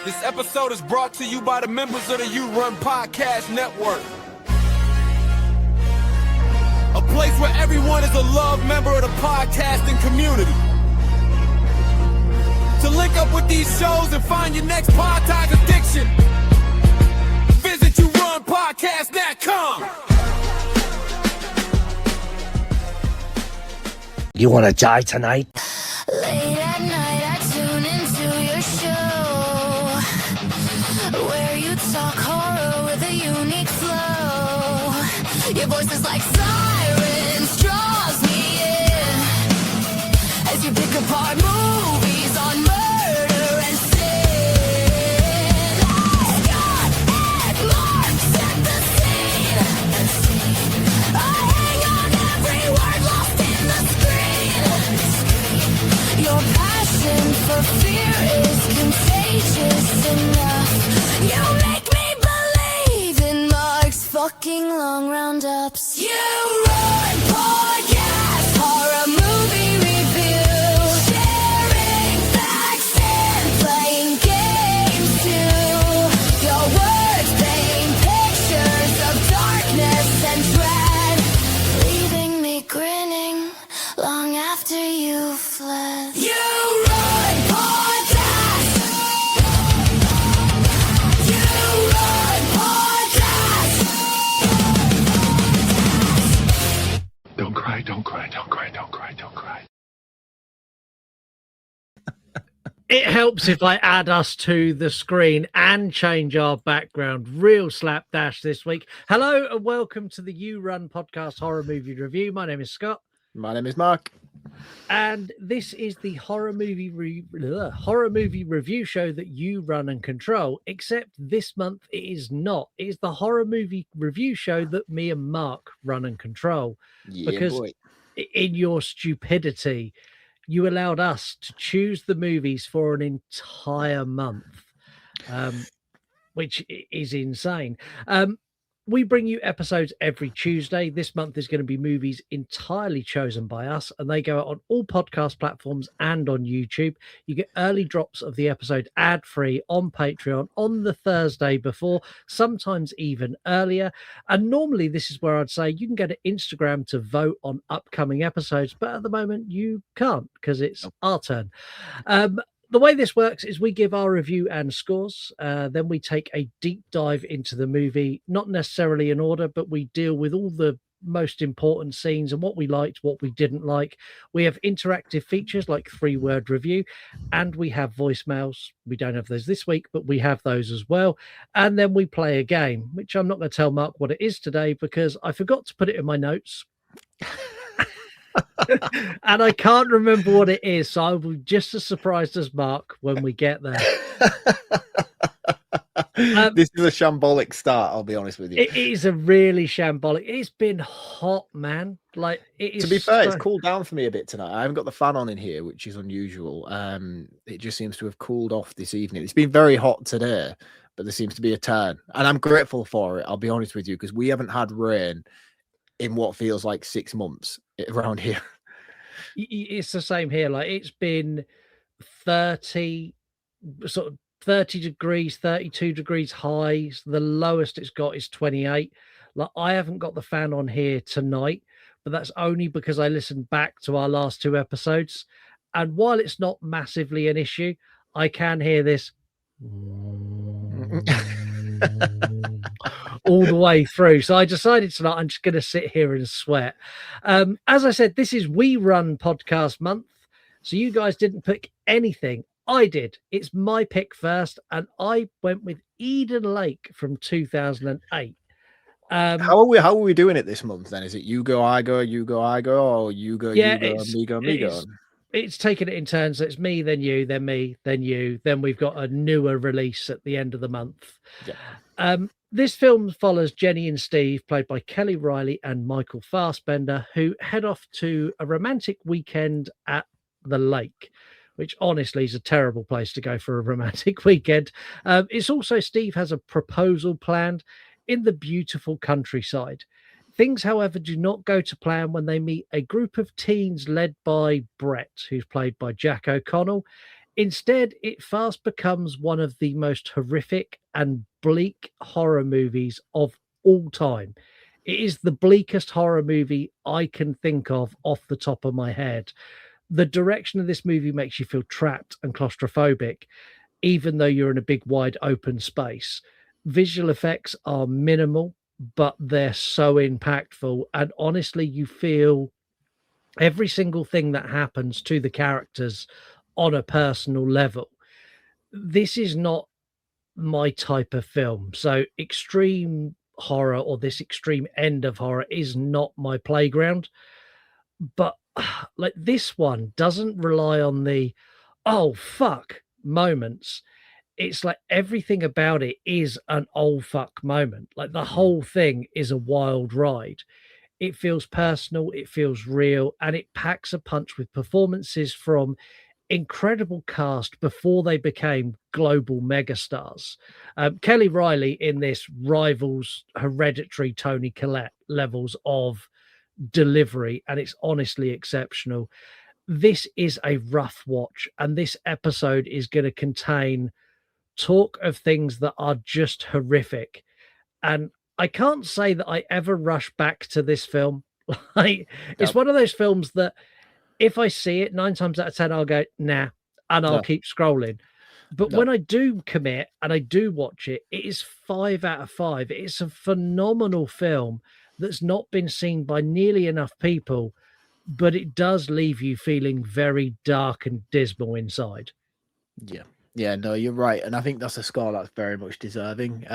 This episode is brought to you by the members of the You Run Podcast Network. A place where everyone is a loved member of the podcasting community. To link up with these shows and find your next podcast addiction, visit YouRunPodcast.com. You wanna die tonight? Late at night, I tune into your show, where you talk horror with a unique flow. Your voice is like sirens, draws me in, as you pick apart movies on murder and sin. Scott and Mark set the scene. I hang on every word lost in the screen. Your passion for fear is contagious enough. You make me believe in Mark's fucking long roundups. You run podcast, horror movie review, sharing facts and playing games too. Your words paint pictures of darkness and dread, leaving me grinning long after you fled. You run podcast. You run podcast. Don't cry, don't cry, don't cry, don't cry, don't cry. It helps if I add us to the screen and change our background. Real slapdash this week. Hello and welcome to the You Run Podcast Horror Movie Review. My name is Scott. My name is Mark. And this is the horror movie review show that you run and control, except this month it is not. It is the horror movie review show that me and Mark run and control. Yeah, because boy. in your stupidity, you allowed us to choose the movies for an entire month, which is insane. We bring you episodes every Tuesday. This month is going to be movies entirely chosen by us, and they go out on all podcast platforms and on YouTube. You get early drops of the episode ad-free on Patreon on the Thursday before, sometimes even earlier. And normally this is where I'd say you can go to Instagram to vote on upcoming episodes, but at the moment you can't because it's our turn. The way this works is we give our review and scores. Then we take a deep dive into the movie, not necessarily in order, but we deal with all the most important scenes and what we liked, what we didn't like. We have interactive features like 3-word review, and we have voicemails. We don't have those this week, but we have those as well. And then we play a game, which I'm not going to tell Mark what it is today because I forgot to put it in my notes. And I can't remember what it is, so I'll be just as surprised as Mark when we get there. This is a shambolic start, I'll be honest with you. It is a really shambolic. It's been hot, man. Like, it is. To be fair, it's cooled down for me a bit tonight. I haven't got the fan on in here, which is unusual. It just seems to have cooled off this evening. It's been very hot today, but there seems to be a turn, and I'm grateful for it. I'll be honest with you, because we haven't had rain in what feels like 6 months around here. It's the same here. Like, it's been 30 degrees, 32 degrees highs. The lowest it's got is 28. Like, I haven't got the fan on here tonight, but that's only because I listened back to our last 2 episodes. And while it's not massively an issue, I can hear this all the way through. So I decided tonight I'm just going to sit here and sweat. As I said, this is We Run Podcast Month. So you guys didn't pick anything. I did. It's my pick first, and I went with Eden Lake from 2008. How are we doing it this month then? Is it you go, I go, you go, I go, or you go, you go, me go, me go? It's taking it in turns. So it's me, then you, then me, then you. Then we've got a newer release at the end of the month. Yeah. This film follows Jenny and Steve, played by Kelly Reilly and Michael Fassbender, who head off to a romantic weekend at the lake, which honestly is a terrible place to go for a romantic weekend. It's also Steve has a proposal planned in the beautiful countryside. Things, however, do not go to plan when they meet a group of teens led by Brett, who's played by Jack O'Connell, Instead, it fast becomes one of the most horrific and bleak horror movies of all time. It is the bleakest horror movie I can think of off the top of my head. The direction of this movie makes you feel trapped and claustrophobic, even though you're in a big, wide open space. Visual effects are minimal, but they're so impactful. And honestly, you feel every single thing that happens to the characters on a personal level. This is not my type of film. So, extreme horror or this extreme end of horror is not my playground. But like this one doesn't rely on the oh fuck moments. It's like everything about it is an oh fuck moment. Like the whole thing is a wild ride. It feels personal, it feels real, and it packs a punch with performances from incredible cast before they became global megastars. Kelly Reilly in this rivals Hereditary Tony Collette levels of delivery, and it's honestly exceptional. This is a rough watch, and this episode is going to contain talk of things that are just horrific. And I can't say that I ever rush back to this film. Like, it's Yep. one of those films that if I see it 9 times out of 10, I'll go, nah, and I'll No. keep scrolling. But No. when I do commit and I do watch it, it is 5 out of 5. It's a phenomenal film that's not been seen by nearly enough people, but it does leave you feeling very dark and dismal inside. Yeah. Yeah, no, you're right. And I think that's a score that's very much deserving.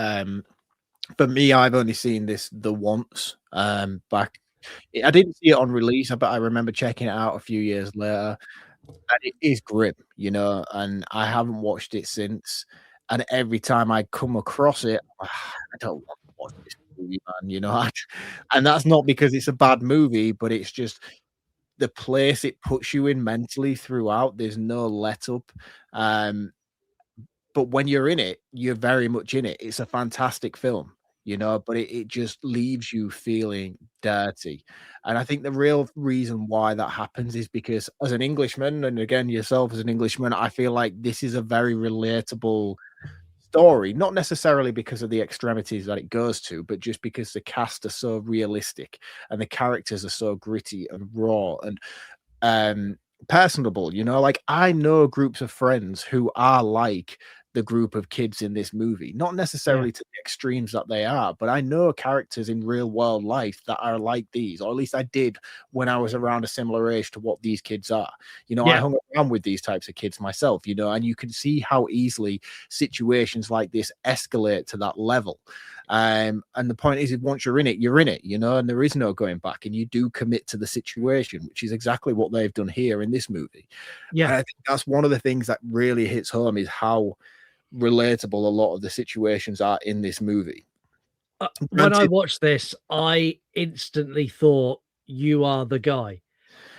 For me, I've only seen this the once. Back I didn't see it on release, but I remember checking it out a few years later. And it is grim, you know, and I haven't watched it since. And every time I come across it, I don't want to watch this movie, man, you know. And that's not because it's a bad movie, but it's just the place it puts you in mentally throughout. There's no let up. But when you're in it, you're very much in it. It's a fantastic film, you know, but it just leaves you feeling dirty. And I think the real reason why that happens is because as an Englishman, and again, yourself as an Englishman, I feel like this is a very relatable story, not necessarily because of the extremities that it goes to, but just because the cast are so realistic and the characters are so gritty and raw and personable, you know. Like, I know groups of friends who are like the group of kids in this movie, not necessarily to the extremes that they are, but I know characters in real world life that are like these, or at least I did when I was around a similar age to what these kids are. You know, I hung around with these types of kids myself, you know, and you can see how easily situations like this escalate to that level. And the point is, once you're in it, you know, and there is no going back, and you do commit to the situation, which is exactly what they've done here in this movie. Yeah. And I think that's one of the things that really hits home, is how relatable a lot of the situations are in this movie. When I watched this, I instantly thought, you are the guy.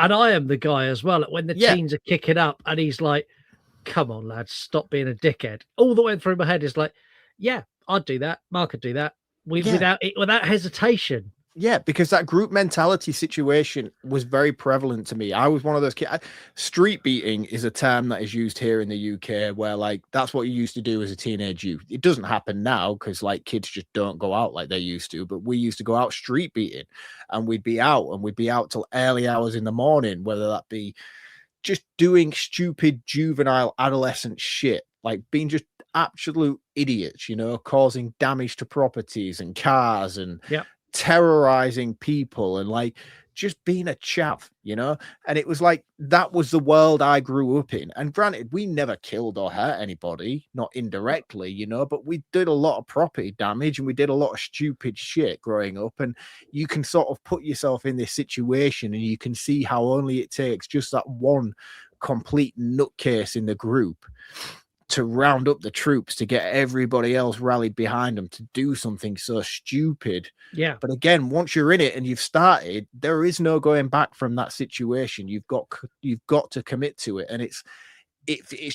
And I am the guy as well. When the teens are kicking up and he's like, come on, lads, stop being a dickhead. All the way through my head is like, yeah, I'd do that. Mark could do that without hesitation. Yeah, because that group mentality situation was very prevalent to me. I was one of those kids. Street beating is a term that is used here in the UK, where like that's what you used to do as a teenage youth. It doesn't happen now because like kids just don't go out like they used to. But we used to go out street beating, and we'd be out till early hours in the morning, whether that be just doing stupid juvenile adolescent shit, like being just absolute idiots, you know, causing damage to properties and cars and terrorizing people and like just being a chav, you know. And it was like that was the world I grew up in. And granted, we never killed or hurt anybody, not indirectly, you know, but we did a lot of property damage and we did a lot of stupid shit growing up. And you can sort of put yourself in this situation and you can see how only it takes just that one complete nutcase in the group to round up the troops, to get everybody else rallied behind them, to do something so stupid. Yeah. But again, once you're in it and you've started, there is no going back from that situation. You've got to commit to it. And it's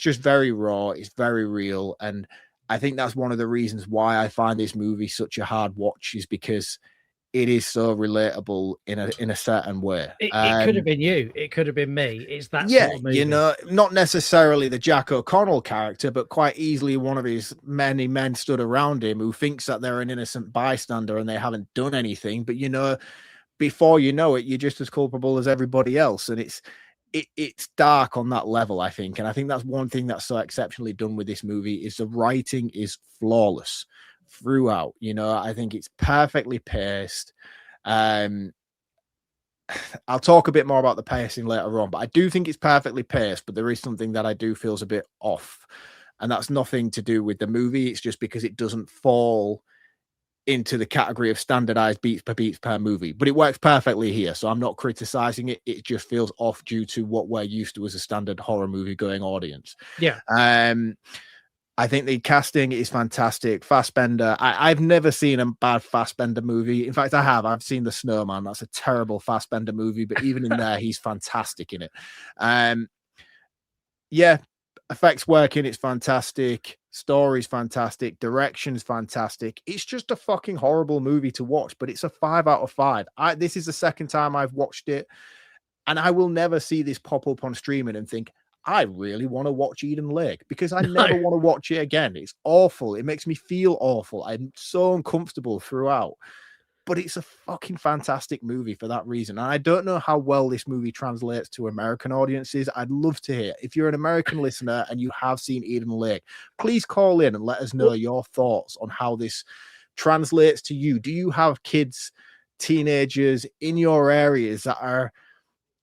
just very raw. It's very real. And I think that's one of the reasons why I find this movie such a hard watch, is because it is so relatable in a certain way. It could have been you. It could have been me. It's that Yeah, sort of movie. you know, not necessarily the Jack O'Connell character, but quite easily one of his many men stood around him who thinks that they're an innocent bystander and they haven't done anything. But, you know, before you know it, you're just as culpable as everybody else. And it's dark on that level, I think. And I think that's one thing that's so exceptionally done with this movie is the writing is flawless throughout. You know, I think it's perfectly paced. I'll talk a bit more about the pacing later on, but I do think it's perfectly paced, but there is something that I do feels a bit off. And that's nothing to do with the movie. It's just because it doesn't fall into the category of standardized beats per movie, but it works perfectly here. So I'm not criticizing it. It just feels off due to what we're used to as a standard horror movie going audience. Yeah. I think the casting is fantastic. Fassbender, I've never seen a bad Fassbender movie. In fact, I've seen The Snowman. That's a terrible Fassbender movie, but even in there, he's fantastic in it. Yeah, effects working, it's fantastic. Story's fantastic. Direction's fantastic. It's just a fucking horrible movie to watch, but it's a 5 out of 5. This is the second time I've watched it, and I will never see this pop up on streaming and think, I really want to watch Eden Lake, because I never want to watch it again. It's awful. It makes me feel awful. I'm so uncomfortable throughout. But it's a fucking fantastic movie for that reason. And I don't know how well this movie translates to American audiences. I'd love to hear. If you're an American listener and you have seen Eden Lake, please call in and let us know your thoughts on how this translates to you. Do you have kids, teenagers in your areas that are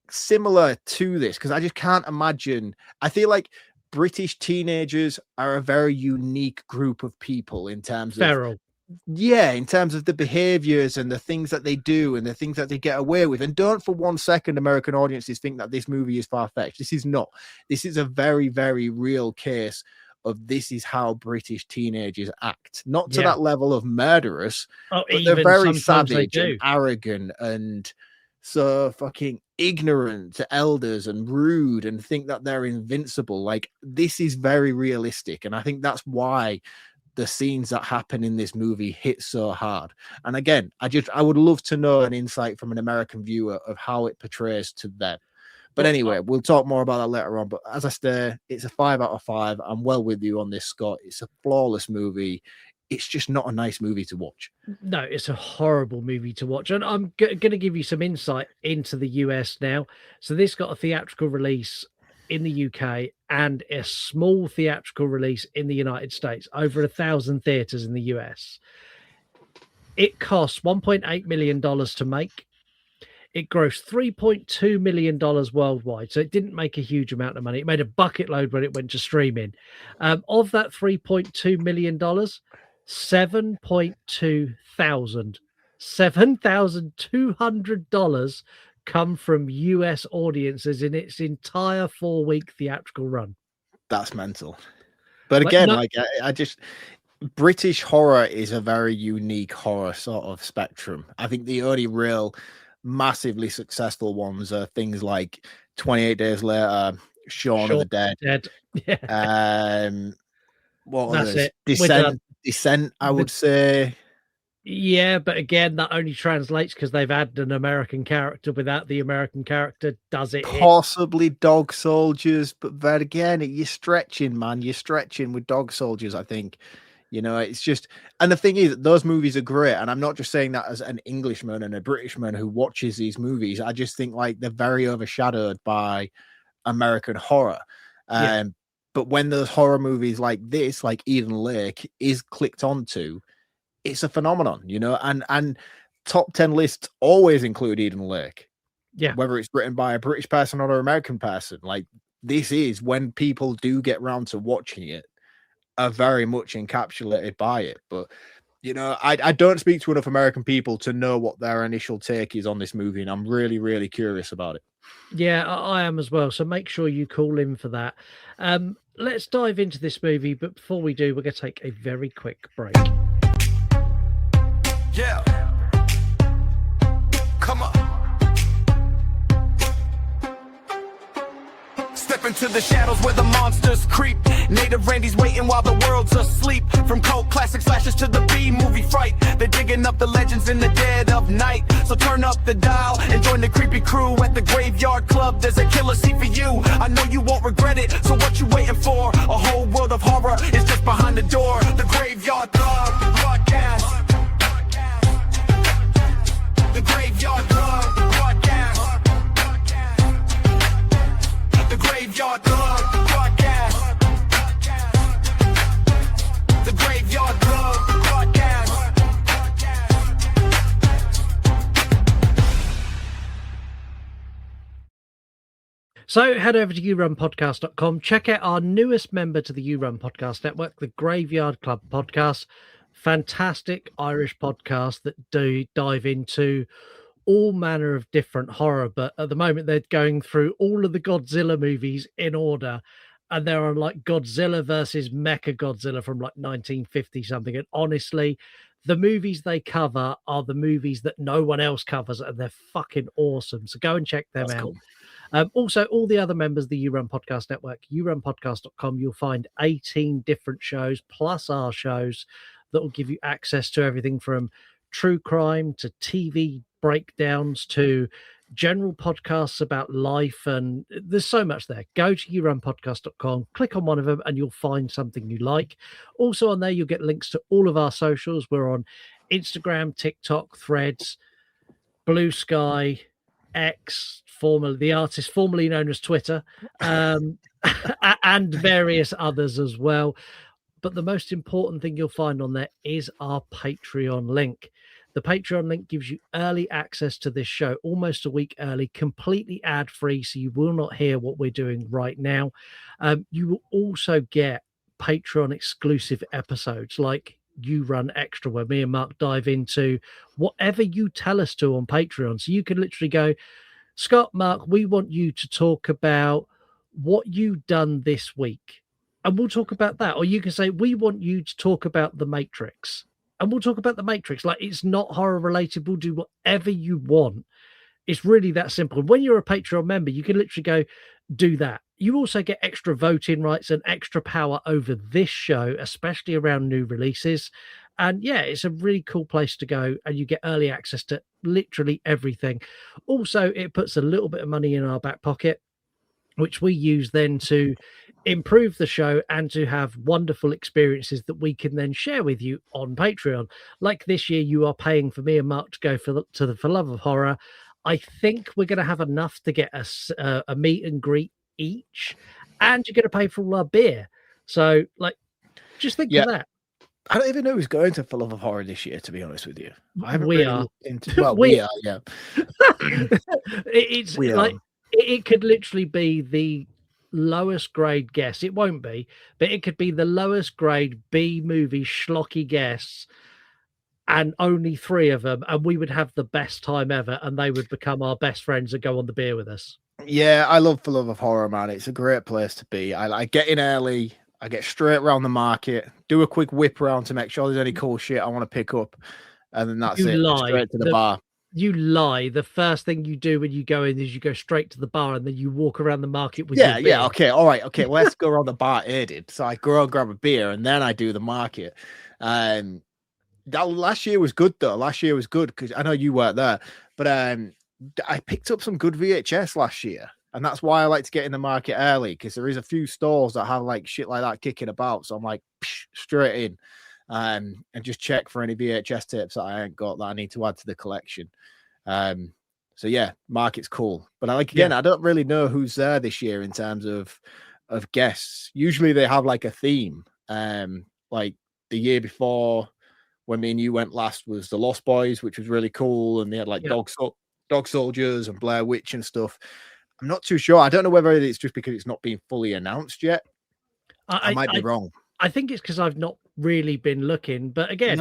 similar to this? Because I just can't imagine. I feel like British teenagers are a very unique group of people in terms of in terms of the behaviors and the things that they do and the things that they get away with. And don't for one second American audiences think that this movie is far-fetched. This is not. This is a very, very real case of this is how British teenagers act. Not to that level of murderous, but they're very savage and arrogant and so fucking ignorant to elders and rude and think that they're invincible. Like, this is very realistic. And I think that's why the scenes that happen in this movie hit so hard. And again, I would love to know an insight from an American viewer of how it portrays to them. But anyway, we'll talk more about that later on. But as I say, it's a 5 out of 5. I'm well with you on this, Scott. It's a flawless movie. It's just not a nice movie to watch. No, it's a horrible movie to watch. And I'm going to give you some insight into the US now. So this got a theatrical release in the UK and a small theatrical release in the United States, over 1,000 theaters in the US. It cost $1.8 million to make. It grossed $3.2 million worldwide. So it didn't make a huge amount of money. It made a bucket load when it went to streaming. Of that $3.2 million, $7,200 come from US audiences in its entire 4-week theatrical run. That's mental. But again, I just, British horror is a very unique horror sort of spectrum. I think the only real massively successful ones are things like 28 Days Later, Shaun of the Dead. Yeah. What That's others? it. Descent, I would say. Yeah, but again, that only translates because they've added an American character. Without the American character, does it? Possibly Dog Soldiers, but then again, you're stretching, man. You're stretching with Dog Soldiers, I think. You know, it's just, and the thing is, those movies are great. And I'm not just saying that as an Englishman and a Britishman who watches these movies. I just think like they're very overshadowed by American horror. But when those horror movies like this, like Eden Lake, is clicked onto, it's a phenomenon, you know, and top 10 lists always include Eden Lake. Yeah. Whether it's written by a British person or an American person, like this is when people do get round to watching it, are very much encapsulated by it. But, you know, I don't speak to enough American people to know what their initial take is on this movie. And I'm really, really curious about it. Yeah, I am as well. So make sure you call in for that. Let's dive into this movie. But before we do, we're going to take a very quick break. Yeah. Come on. Step Step into the shadows where the monsters creep. Native Randy's waiting while the world's asleep. From cult classic slashes to the B-movie fright, they're digging up the legends in the dead of night. So turn up the dial and join the creepy crew at the Graveyard Club. There's a killer seat for you. I know you won't regret it. So what you waiting for? A whole world of horror is just behind the door. The Graveyard Club podcast. The Graveyard Club podcast. The Graveyard Club podcast. The Graveyard Club podcast. So head over to yourunpodcast.com. Check out our newest member to the You Run Podcast Network, the Graveyard Club Podcast. Fantastic Irish podcast that do dive into all manner of different horror, but at the moment they're going through all of the Godzilla movies in order, and there are like Godzilla versus Mecha Godzilla from like 1950 something, and honestly the movies they cover are the movies that no one else covers, and they're fucking awesome. So go and check them out. Cool. Also, all the other members of the You Run Podcast Network, yourunpodcast.com, you'll find 18 different shows plus our shows that will give you access to everything from true crime to TV breakdowns to general podcasts about life. And there's so much there. Go to yourunpodcast.com, click on one of them, and you'll find something you like. Also on there, you'll get links to all of our socials. We're on Instagram, TikTok, Threads, Blue Sky, X, formerly the artist formerly known as Twitter, and various others as well. But the most important thing you'll find on there is our Patreon link. The Patreon link gives you early access to this show, almost a week early, completely ad-free, so you will not hear what we're doing right now. You will also get Patreon exclusive episodes like You Run Extra, where me and Mark dive into whatever you tell us to on Patreon. So you can literally go, Scott, Mark, we want you to talk about what you've done this week, and we'll talk about that. Or you can say, we want you to talk about The Matrix, and we'll talk about The Matrix. Like, it's not horror related. We'll do whatever you want. It's really that simple. When you're a Patreon member, you can literally go, do that. You also get extra voting rights and extra power over this show, especially around new releases. And yeah, it's a really cool place to go, and you get early access to literally everything. Also, it puts a little bit of money in our back pocket, which we use then to improve the show and to have wonderful experiences that we can then share with you on Patreon. Like this year, you are paying for me and Mark to go for Love of Horror. I think we're going to have enough to get us a meet and greet each, and you're going to pay for all our beer. So, like, just think of that. I don't even know who's going to For Love of Horror this year, to be honest with you. I haven't We really are. looked into. Well, we are, yeah. It's We like are. it could literally be the lowest grade guess. It won't be, but it could be the lowest grade B movie schlocky guess, and only 3 of them, and we would have the best time ever, and they would become our best friends and go on the beer with us. Yeah, I love For Love of Horror, man. It's a great place to be. I get in early. I get straight around the market, do a quick whip around to make sure there's any cool shit I want to pick up, and then that's it. Straight to the bar. You lie. The first thing you do when you go in is you go straight to the bar, and then you walk around the market with your beer. Yeah, okay, all right, okay. Well, let's go around the bar aided. So I go and grab a beer, and then I do the market. That last year was good though. Last year was good because I know you weren't there, but I picked up some good VHS last year. And that's why I like to get in the market early, because there is a few stores that have like shit like that kicking about. So I'm like, straight in and just check for any VHS tapes that I ain't got that I need to add to the collection. So yeah, market's cool. But I don't really know who's there this year in terms of guests. Usually they have like a theme. Like the year before when me and you went last was the Lost Boys, which was really cool. And they had like Dog Soldiers and Blair Witch and stuff. I'm not too sure. I don't know whether it's just because it's not been fully announced yet. I might be wrong. I think it's because I've not really been looking. But again,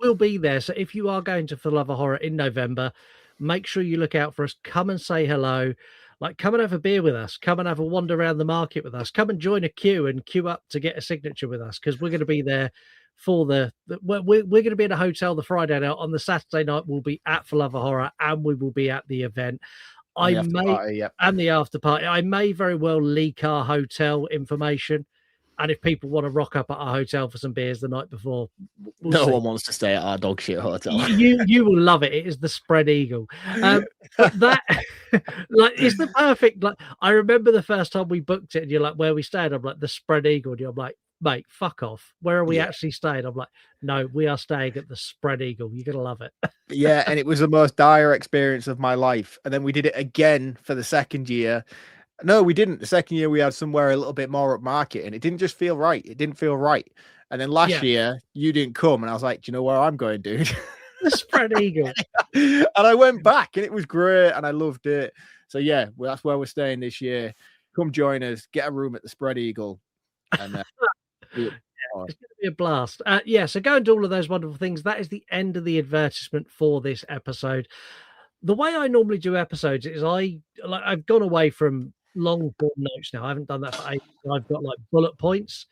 we'll be there. So if you are going to For Love of Horror in November, make sure you look out for us. Come and say hello. Like, come and have a beer with us. Come and have a wander around the market with us. Come and join a queue and queue up to get a signature with us, because we're going to be there for we're going to be in a hotel the Friday night. On the Saturday night, we'll be at For Love of Horror, and we will be at the event. I the after may party, yeah. and the after party. I may very well leak our hotel information, and if people want to rock up at our hotel for some beers the night before, we'll No see. one wants to stay at our dog shit hotel. You will love it. It is the Spread Eagle. But that like it's the perfect. Like I remember the first time we booked it, and you're like, "Where we stayed?" I'm like, "The Spread Eagle." And you're like, "Mate, fuck off. Where are we actually staying?" I'm like, "No, we are staying at the Spread Eagle. You're gonna love it." Yeah, and it was the most dire experience of my life. And then we did it again for the second year. No, we didn't. The second year we had somewhere a little bit more upmarket, and it didn't just feel right. It didn't feel right. And then last year you didn't come, and I was like, "Do you know where I'm going, dude?" The Spread Eagle. And I went back, and it was great, and I loved it. So yeah, well, that's where we're staying this year. Come join us. Get a room at the Spread Eagle, and It's going to be a blast. So go and do all of those wonderful things. That is the end of the advertisement for this episode. The way I normally do episodes is I've gone away from long form notes now. I haven't done that for ages. I've got like bullet points.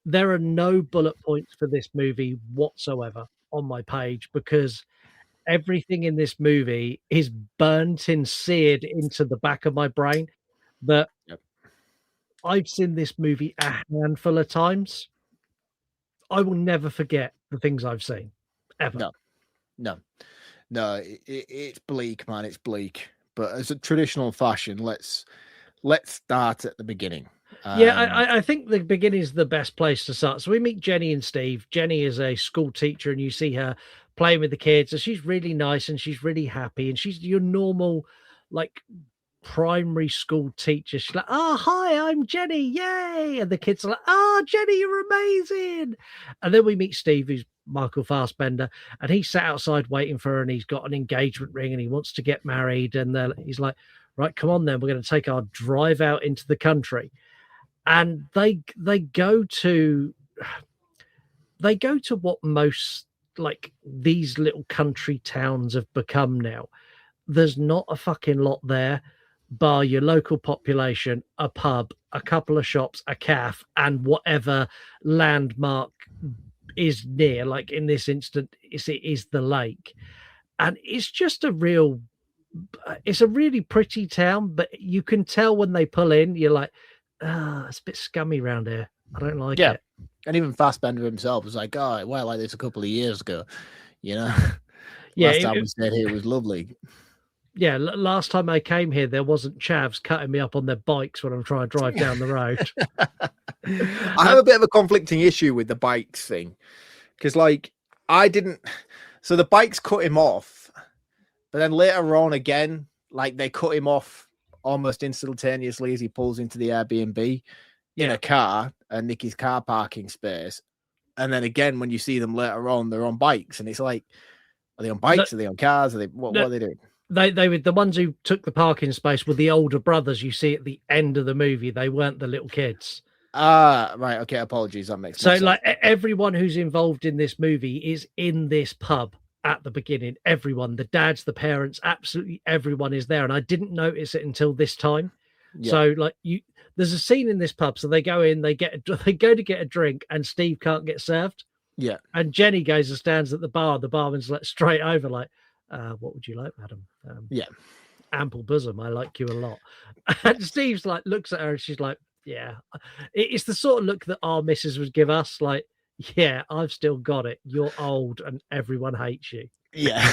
There are no bullet points for this movie whatsoever on my page because everything in this movie is burnt and seared into the back of my brain. That I've seen this movie a handful of times. I will never forget the things I've seen ever. No, it's bleak, man. It's bleak. But as a traditional fashion, let's start at the beginning. I think the beginning is the best place to start. So we meet Jenny and Steve. Jenny is a school teacher, and you see her playing with the kids, and she's really nice and she's really happy, and she's your normal, like, primary school teacher. She's like, "Oh, hi, I'm Jenny, yay!" And the kids are like, "Oh, Jenny, you're amazing." And then we meet Steve, who's Michael Fassbender, and he sat outside waiting for her, and he's got an engagement ring and he wants to get married. And he's like, "Right, come on then, we're going to take our drive out into the country." And they go to what most like these little country towns have become now. There's not a fucking lot there, bar your local population, a pub, a couple of shops, a cafe, and whatever landmark is near. Like in this instant, it is the lake, and it's just it's a really pretty town. But you can tell when they pull in, you're like, it's a bit scummy around here. I don't like it. And even Fassbender himself was like, "Oh, well, like this a couple of years ago, you know." Yeah, last time we stayed here was lovely. Yeah, last time I came here, there wasn't chavs cutting me up on their bikes when I'm trying to drive down the road. I have a bit of a conflicting issue with the bikes thing because, like, so the bikes cut him off, but then later on again, like they cut him off almost instantaneously as he pulls into the Airbnb in a car and Nikki's car parking space. And then again, when you see them later on, they're on bikes, and it's like, are they on bikes? Are they on cars? What are they doing? They were the ones who took the parking space were the older brothers you see at the end of the movie. They weren't the little kids. Right. Okay. Apologies. That makes sense. So, like, everyone who's involved in this movie is in this pub at the beginning. Everyone, the dads, the parents, absolutely everyone is there. And I didn't notice it until this time. Yeah. So, like, there's a scene in this pub. So they go in, they go to get a drink, and Steve can't get served. Yeah. And Jenny goes and stands at the bar. The barman's like straight over, like, "What would you like, madam?" Ample bosom. I like you a lot. And Steve's like, looks at her, and she's like, "Yeah." It's the sort of look that our missus would give us. Like, "Yeah, I've still got it. You're old, and everyone hates you." Yeah.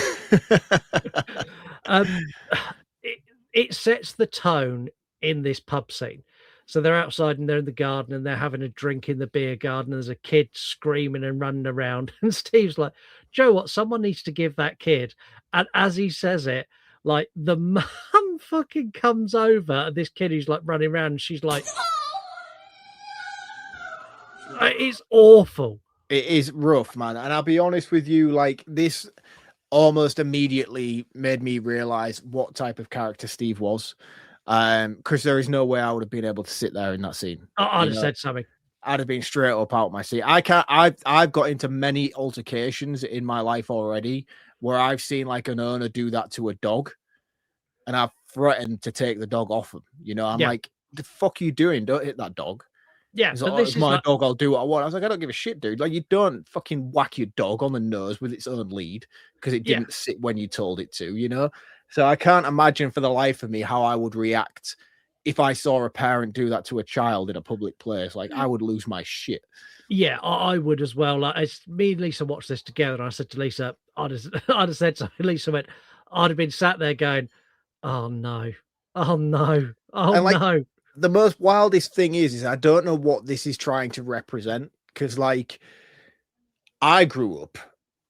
It sets the tone in this pub scene. So they're outside and they're in the garden and they're having a drink in the beer garden. There's a kid screaming and running around. And Steve's like, "Joe, what? Someone needs to give that kid." And as he says it, like the mum fucking comes over and this kid who's like running around and she's like, it's awful. It is rough, man. And I'll be honest with you, like this almost immediately made me realize what type of character Steve was. Because there is no way I would have been able to sit there in that scene. I'd have said something. I'd have been straight up out my seat. I've got into many altercations in my life already where I've seen like an owner do that to a dog, and I've threatened to take the dog off him. You know, I'm like, "The fuck are you doing? Don't hit that dog." Yeah, but this is my dog. I'll do what I want. I was like, I don't give a shit, dude. Like, you don't fucking whack your dog on the nose with its own lead because it didn't sit when you told it to. You know, So I can't imagine for the life of me how I would react if I saw a parent do that to a child in a public place. Like, I would lose my shit. Yeah, I would as well. Like, me and Lisa watched this together, and I said to Lisa, I'd have said so. Lisa went, I'd have been sat there going, oh no, oh no, oh And like, no. the most wildest thing is I don't know what this is trying to represent, because like I grew up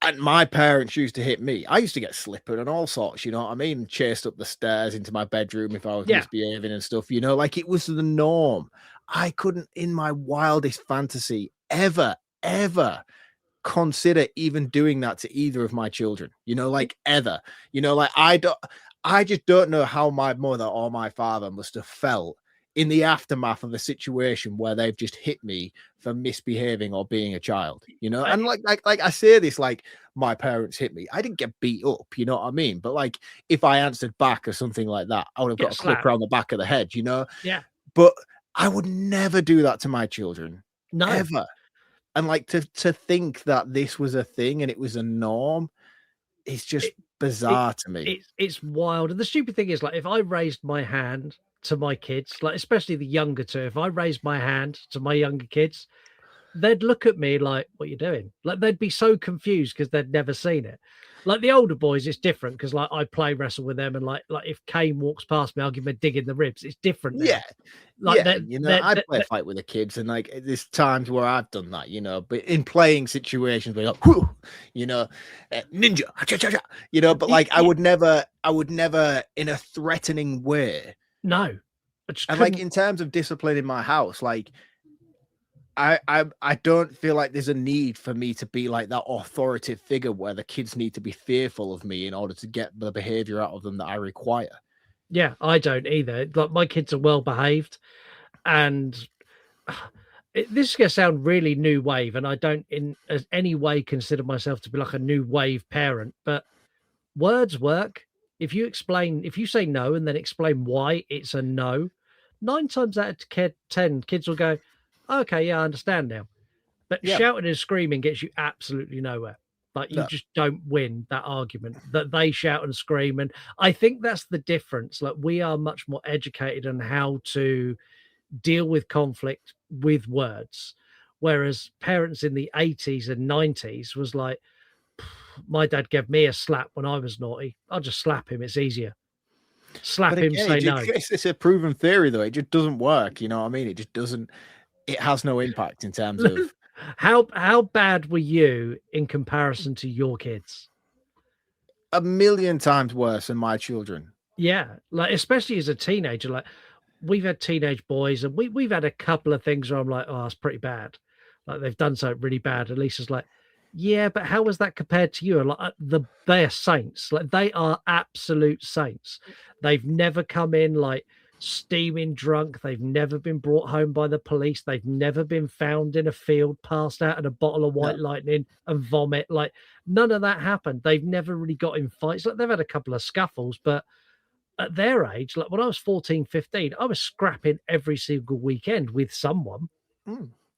and my parents used to hit me. I used to get slippered and all sorts, you know what I mean? Chased up the stairs into my bedroom if I was misbehaving and stuff, you know, like it was the norm. I couldn't, in my wildest fantasy, ever consider even doing that to either of my children, you know, like ever, you know, like I just don't know how my mother or my father must have felt in the aftermath of a situation where they've just hit me for misbehaving or being a child, you know. And like I say this, like my parents hit me, I didn't get beat up, you know what I mean? But like if I answered back or something like that, I would have got a clip around the back of the head, you know. Yeah, but I would never do that to my children, no, ever. And like to think that this was a thing and it was a norm, it's just bizarre to me. It's wild. And the stupid thing is, like, if I raised my hand to my kids, like especially the younger two, if I raised my hand to my younger kids, they'd look at me like, what are you doing? Like, they'd be so confused because they'd never seen it. Like the older boys, it's different because like I play wrestle with them, and like if Kane walks past me, I'll give him a dig in the ribs. It's different now. Yeah. Like yeah, you know, I play a fight with the kids, and like there's times where I've done that, you know, but in playing situations where you're like, whoo, you know, ninja, you know, but like I would never in a threatening way. No. And like in terms of discipline in my house, like I don't feel like there's a need for me to be like that authoritative figure where the kids need to be fearful of me in order to get the behavior out of them that I require. Yeah, I don't either. Like my kids are well behaved, and this is going to sound really new wave, and I don't in any way consider myself to be like a new wave parent, but words work. If you say no and then explain why it's a no, 9 times out of 10, kids will go, okay, yeah, I understand now. But shouting and screaming gets you absolutely nowhere. Like you just don't win that argument that they shout and scream. And I think that's the difference. Like we are much more educated on how to deal with conflict with words. Whereas parents in the 80s and 90s was like, my dad gave me a slap when I was naughty. I'll just slap him. It's easier. Slap him, say no. It's a proven theory, though. It just doesn't work. You know what I mean? It just doesn't. It has no impact in terms of how bad were you in comparison to your kids? A million times worse than my children. Yeah, like especially as a teenager. Like we've had teenage boys, and we've had a couple of things where I'm like, oh, it's pretty bad. Like they've done something really bad. And Lisa's like, yeah, but how was that compared to you? And like they are saints. Like they are absolute saints. They've never come in like steaming drunk. They've never been brought home by the police. They've never been found in a field, passed out in a bottle of white lightning and vomit. Like none of that happened. They've never really got in fights. Like they've had a couple of scuffles, but at their age, like when I was 14, 15, I was scrapping every single weekend with someone.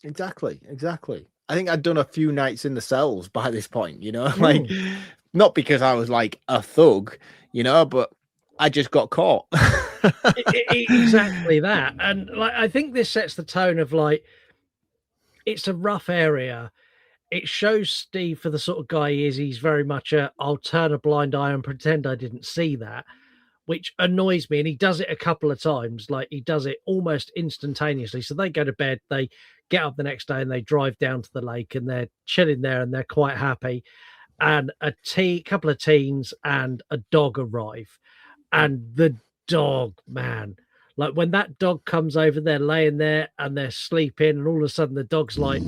Exactly. I think I'd done a few nights in the cells by this point, you know, like not because I was like a thug, you know, but I just got caught. Exactly that. And like I think this sets the tone of like it's a rough area. It shows Steve for the sort of guy he is. He's very much I'll turn a blind eye and pretend I didn't see that, which annoys me. And he does it a couple of times. Like he does it almost instantaneously. So they go to bed, they get up the next day and they drive down to the lake and they're chilling there and they're quite happy. And a couple of teens and a dog arrive. And the dog, man, like when that dog comes over, they're laying there and they're sleeping, and all of a sudden the dog's like,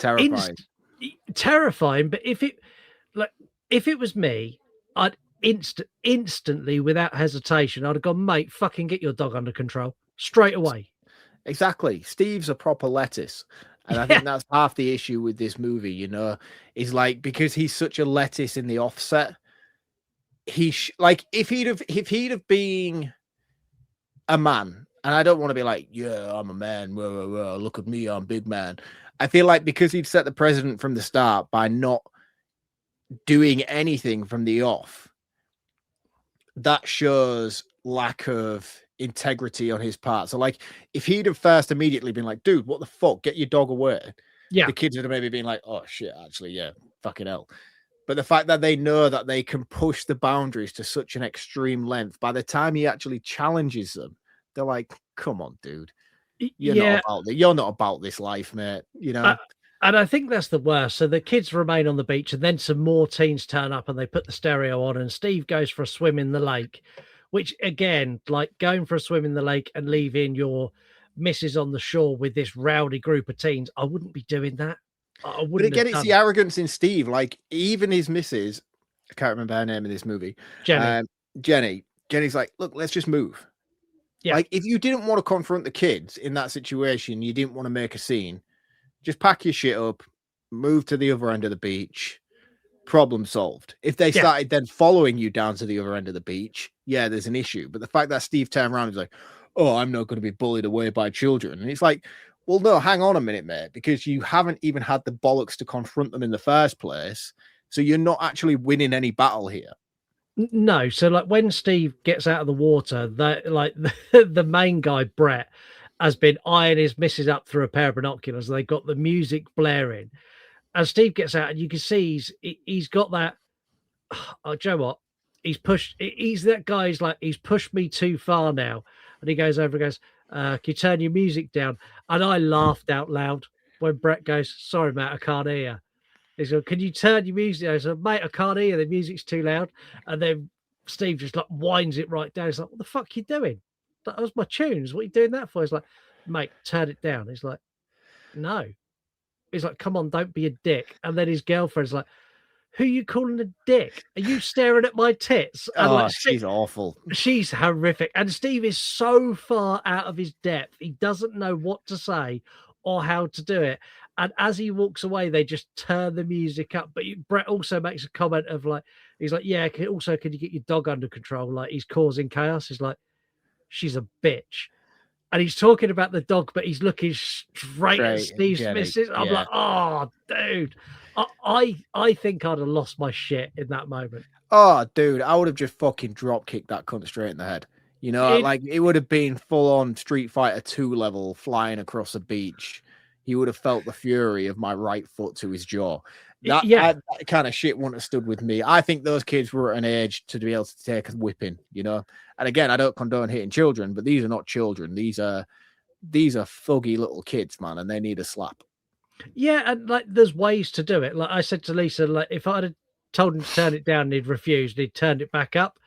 terrifying. Terrifying. But if it was me, I'd instantly, without hesitation, I'd have gone, mate, fucking get your dog under control straight away. Exactly. Steve's a proper lettuce. And I think that's half the issue with this movie, you know, is like, because he's such a lettuce in the offset, like if he'd have been a man, and I don't want to be like, yeah, I'm a man, look at me, I'm big man. I feel like because he'd set the precedent from the start by not doing anything from the off, that shows lack of integrity on his part. So, like, if he'd have first immediately been like, dude, what the fuck? Get your dog away. Yeah. The kids would have maybe been like, oh shit, actually, yeah, fucking hell. But the fact that they know that they can push the boundaries to such an extreme length, by the time he actually challenges them, they're like, come on, dude. You're not about this life, mate. You know? And I think that's the worst. So the kids remain on the beach, and then some more teens turn up and they put the stereo on, and Steve goes for a swim in the lake, which again, like going for a swim in the lake and leaving your missus on the shore with this rowdy group of teens, I wouldn't be doing that. I wouldn't. But again, have it's done the it. arrogance in Steve. Like, even his missus, I can't remember her name in this movie. Jenny's like, look, let's just move. Yeah. Like, if you didn't want to confront the kids in that situation, you didn't want to make a scene, just pack your shit up, move to the other end of the beach, problem solved. If they started then following you down to the other end of the beach, yeah, there's an issue. But the fact that Steve turned around and was like, oh, I'm not going to be bullied away by children. And it's like, well, no, hang on a minute, mate, because you haven't even had the bollocks to confront them in the first place. So you're not actually winning any battle here. No. So like when Steve gets out of the water, that like the main guy, Brett, has been eyeing his missus up through a pair of binoculars. They got the music blaring. And Steve gets out and you can see he's got that. Oh, do you know what? He's that guy. He's like, he's pushed me too far now. And he goes over and goes, can you turn your music down? And I laughed out loud when Brett goes, sorry, mate, I can't hear. He said, can you turn your music down? I said, mate, I can't hear. The music's too loud. And then Steve just like winds it right down. He's like, what the fuck are you doing? That was my tunes. What are you doing that for? He's like, mate, turn it down. He's like, no. He's like, come on, don't be a dick. And then his girlfriend's like, who are you calling a dick? Are you staring at my tits? And like, she's awful. She's horrific. And Steve is so far out of his depth. He doesn't know what to say or how to do it. And as he walks away, they just turn the music up. But Brett also makes a comment of like, he's like, yeah, can you get your dog under control? Like, he's causing chaos. He's like, she's a bitch. And he's talking about the dog, but he's looking straight at Steve's missus. I'm like, oh, dude. I think I'd have lost my shit in that moment. Oh, dude, I would have just fucking drop kicked that cunt straight in the head. You know, like it would have been full on Street Fighter 2 level flying across a beach. He would have felt the fury of my right foot to his jaw. That kind of shit wouldn't have stood with me. I think those kids were at an age to be able to take a whipping, you know. And again, I don't condone hitting children, but these are not children. These are thuggy little kids, man, and they need a slap. Yeah, and like there's ways to do it. Like I said to Lisa, like if I'd have told him to turn it down, he'd refused. He'd turned it back up.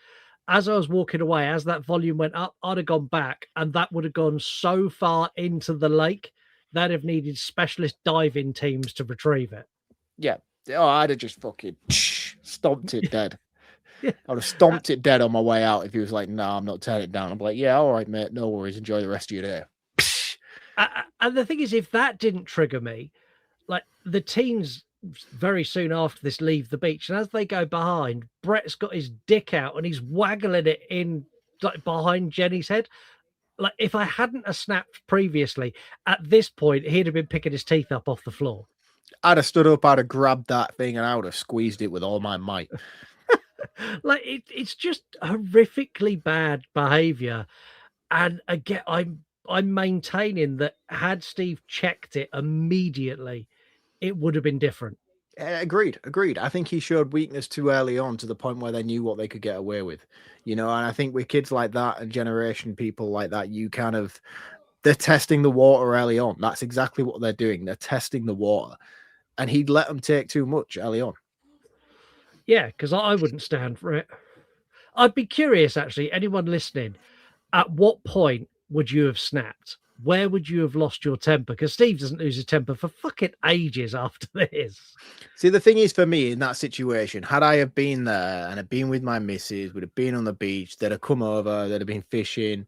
As I was walking away, as that volume went up, I'd have gone back, and that would have gone so far into the lake that have needed specialist diving teams to retrieve it. Yeah. Oh, I'd have just fucking stomped it dead. Yeah. I would have stomped it dead on my way out if he was like, no, I'm not turning it down. I'm like, yeah, all right, mate, no worries. Enjoy the rest of your day. And the thing is, if that didn't trigger me, like the teens very soon after this leave the beach, and as they go behind, Brett's got his dick out and he's waggling it in like behind Jenny's head. Like if I hadn't have snapped previously, at this point he'd have been picking his teeth up off the floor. I'd have stood up, I'd have grabbed that thing, and I would have squeezed it with all my might. Like it's just horrifically bad behavior. And again, I'm maintaining that had Steve checked it immediately, it would have been different. Agreed. I think he showed weakness too early on to the point where they knew what they could get away with, you know. And I think with kids like that and generation people like that, they're testing the water early on. That's exactly what they're doing. They're testing the water, and he'd let them take too much early on. Yeah, because I wouldn't stand for it. I'd be curious, actually, anyone listening, at what point would you have snapped? Where would you have lost your temper? Because Steve doesn't lose his temper for fucking ages after this. See, the thing is, for me in that situation, had I have been there and had been with my missus, would have been on the beach, they'd have come over, they'd have been fishing,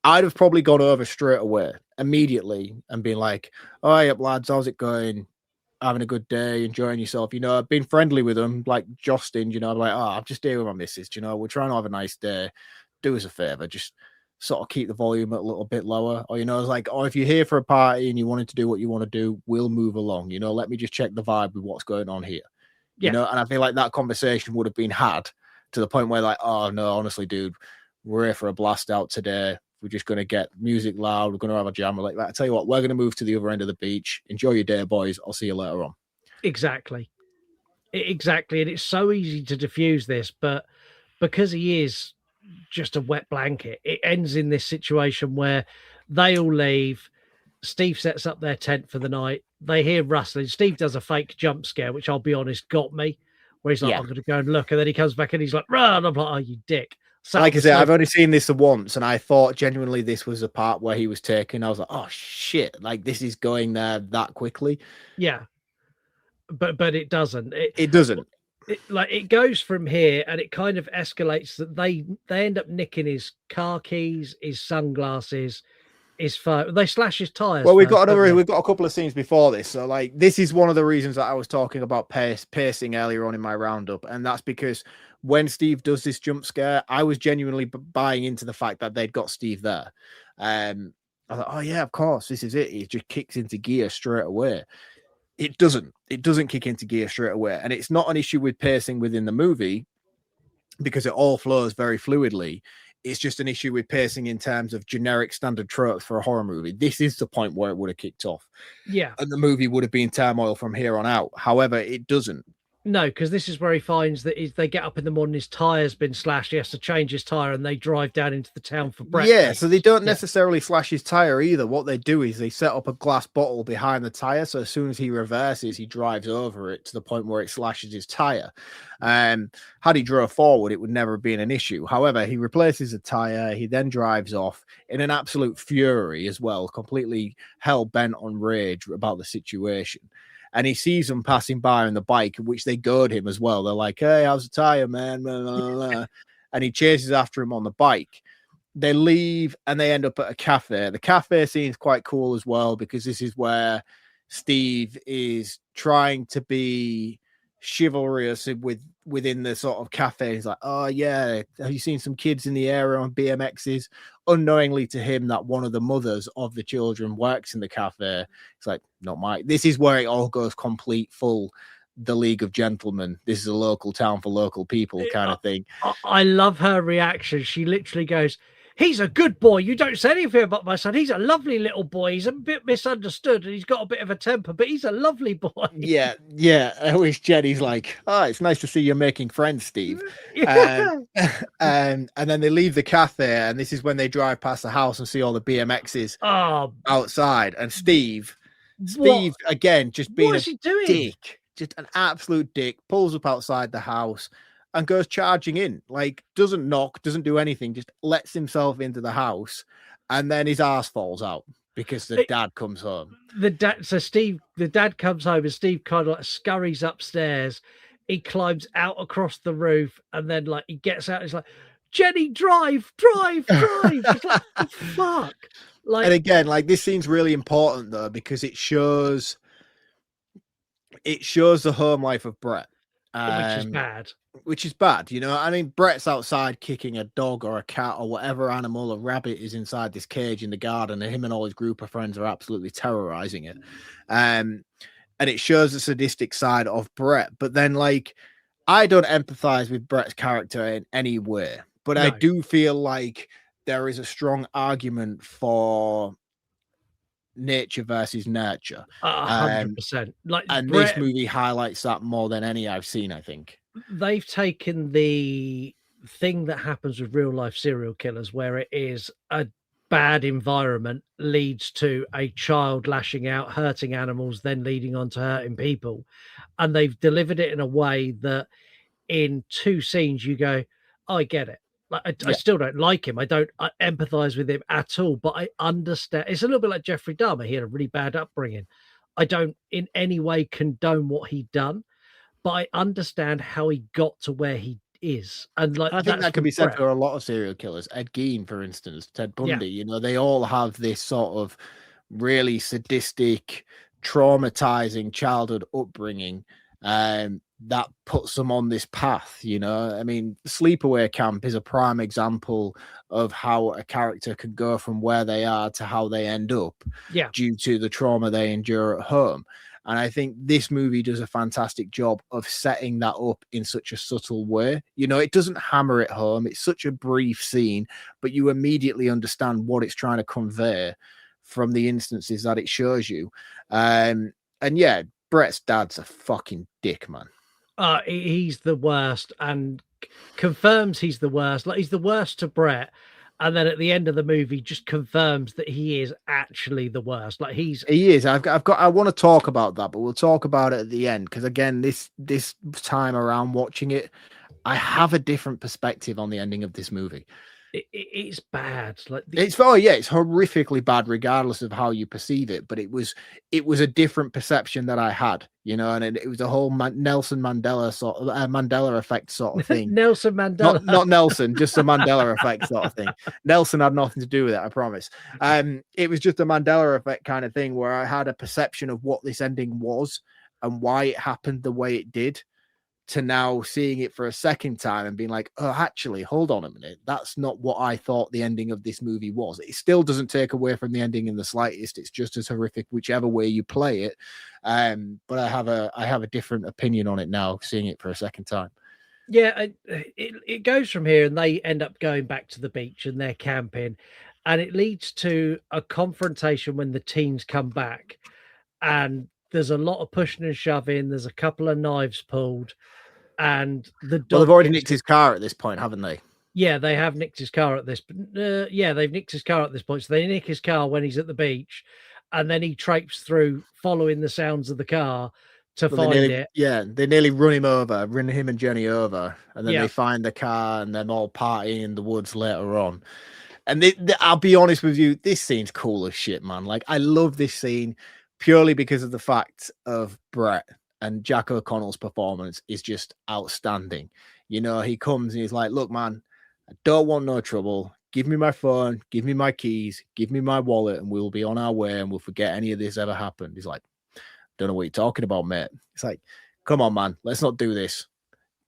I'd have probably gone over straight away, immediately, and been like, "Oh, hey up, lads, how's it going? Having a good day, enjoying yourself?" You know, I've been friendly with them, like Justin, you know, I'm like, "Oh, I'm just here with my missus, you know, we're trying to have a nice day. Do us a favor, just sort of keep the volume a little bit lower, or it's like, oh, if you're here for a party and you wanted to do what you want to do, we'll move along. Let me just check the vibe with what's going on here. And I feel like that conversation would have been had to the point where, like, oh no, honestly, dude, we're here for a blast out today. We're just going to get music loud. We're going to have a jam. Like that. I tell you what, we're going to move to the other end of the beach. Enjoy your day, boys. I'll see you later on. Exactly. And it's so easy to diffuse this, but because he is just a wet blanket, it ends in this situation where they all leave. Steve sets up their tent for the night. They hear rustling. Steve does a fake jump scare, which I'll be honest, got me, where he's like, I'm going to go and look. And then he comes back and he's like, run. I'm like, oh, you dick. So, like I said, I've only seen this once, and I thought genuinely this was a part where he was taken. I was like, oh shit, like this is going there that quickly. Yeah. But it doesn't. It doesn't. It goes from here and it kind of escalates that they end up nicking his car keys, his sunglasses, his phone. They slash his tires. Well, we've got a couple of scenes before this. So like this is one of the reasons that I was talking about pacing earlier on in my roundup. And that's because when Steve does this jump scare, I was genuinely buying into the fact that they'd got Steve there. I was like, oh yeah, of course, this is it. He just kicks into gear straight away. It doesn't kick into gear straight away. And it's not an issue with pacing within the movie because it all flows very fluidly. It's just an issue with pacing in terms of generic standard tropes for a horror movie. This is the point where it would have kicked off. Yeah. And the movie would have been turmoil from here on out. However, it doesn't. No, because this is where he finds that they get up in the morning, his tire's been slashed. He has to change his tire, and they drive down into the town for breakfast. Yeah, so they don't necessarily slash his tire either. What they do is they set up a glass bottle behind the tire, so as soon as he reverses, he drives over it to the point where it slashes his tire. Had he drove forward, it would never have been an issue. However, he replaces the tire. He then drives off in an absolute fury as well, completely hell-bent on rage about the situation. And he sees them passing by on the bike, which they goad him as well. They're like, hey, how's the tire, man? Blah, blah, blah. And he chases after him on the bike. They leave and they end up at a cafe. The cafe scene is quite cool as well, because this is where Steve is trying to be chivalrous within the sort of cafe. He's like, oh yeah, have you seen some kids in the area on BMXs? Unknowingly to him that one of the mothers of the children works in the cafe. It's like, not my. This is where it all goes complete full the League of Gentlemen. This is a local town for local people kind of thing. I love her reaction. She literally goes, he's a good boy. You don't say anything about my son. He's a lovely little boy. He's a bit misunderstood and he's got a bit of a temper, but he's a lovely boy. Yeah. I wish Jenny's like, oh, it's nice to see you're making friends, Steve. Yeah. And then they leave the cafe, and this is when they drive past the house and see all the BMXs outside. And Steve again, just being what is he doing? Dick, just an absolute dick, pulls up outside the house and goes charging in, like doesn't knock, doesn't do anything, just lets himself into the house, and then his ass falls out because the dad comes home. The dad comes home, and Steve kind of like scurries upstairs. He climbs out across the roof, and then like he gets out. He's like, Jenny, drive. It's like, oh, fuck. Like, and again, like this scene's really important though, because it shows the home life of Brett. Which is bad, you know. I mean, Brett's outside kicking a dog or a cat or whatever animal, a rabbit is inside this cage in the garden, and him and all his group of friends are absolutely terrorizing it. And it shows the sadistic side of Brett. But then, like, I don't empathize with Brett's character in any way, but no. I do feel like there is a strong argument for nature versus nurture. 100%. And Brett, this movie highlights that more than any I've seen, I think. They've taken the thing that happens with real life serial killers, where it is a bad environment leads to a child lashing out, hurting animals, then leading on to hurting people. And they've delivered it in a way that in 2 scenes you go, oh, I get it. Like, I still don't like him. I don't empathize with him at all, but I understand. It's a little bit like Jeffrey Dahmer. He had a really bad upbringing. I don't in any way condone what he'd done, but I understand how he got to where he is. And like, I think that can be said for a lot of serial killers. Ed Gein, for instance, Ted Bundy, you know, they all have this sort of really sadistic, traumatizing childhood upbringing. that puts them on this path. You know, I mean, Sleepaway Camp is a prime example of how a character could go from where they are to how they end up Yeah. due to the trauma they endure at home. And I think this movie does a fantastic job of setting that up in such a subtle way. You know, it doesn't hammer it home. It's such a brief scene, but you immediately understand what it's trying to convey from the instances that it shows you. And yeah, Brett's dad's a fucking dick, man. He's the worst, and confirms he's the worst. Like, he's the worst to Brett, and then at the end of the movie just confirms that he is actually the worst. Like, he is. I want to talk about that, but we'll talk about it at the end, because again, this time around watching it, I have a different perspective on the ending of this movie. It's bad. Like, it's horrifically bad, regardless of how you perceive it. But it was a different perception that I had, you know, and it was a whole Nelson Mandela sort of Mandela effect sort of thing. Nelson Mandela, not Nelson, just a Mandela effect sort of thing. Nelson had nothing to do with it, I promise. It was just a Mandela effect kind of thing, where I had a perception of what this ending was and why it happened the way it did, to now seeing it for a second time and being like, oh, actually, hold on a minute. That's not what I thought the ending of this movie was. It still doesn't take away from the ending in the slightest. It's just as horrific, whichever way you play it. But I have a different opinion on it now, seeing it for a second time. Yeah, it goes from here, and they end up going back to the beach and they're camping, and it leads to a confrontation when the teens come back, and there's a lot of pushing and shoving. There's a couple of knives pulled, and the dog. Well, they've already nicked his car at this point, haven't they? Yeah, they have nicked his car at this. Yeah, they've nicked his car at this point. So they nick his car when he's at the beach, and then he traipses through, following the sounds of the car to find it. Yeah, they nearly run him and Jenny over, and then they find the car, and then all partying in the woods later on. And I'll be honest with you, this scene's cool as shit, man. Like, I love this scene purely because of the fact of Brett, and Jack O'Connell's performance is just outstanding. You know, he comes and he's like, look, man, I don't want no trouble. Give me my phone, give me my keys, give me my wallet, and we'll be on our way, and we'll forget any of this ever happened. He's like, don't know what you're talking about, mate. It's like, come on, man, let's not do this.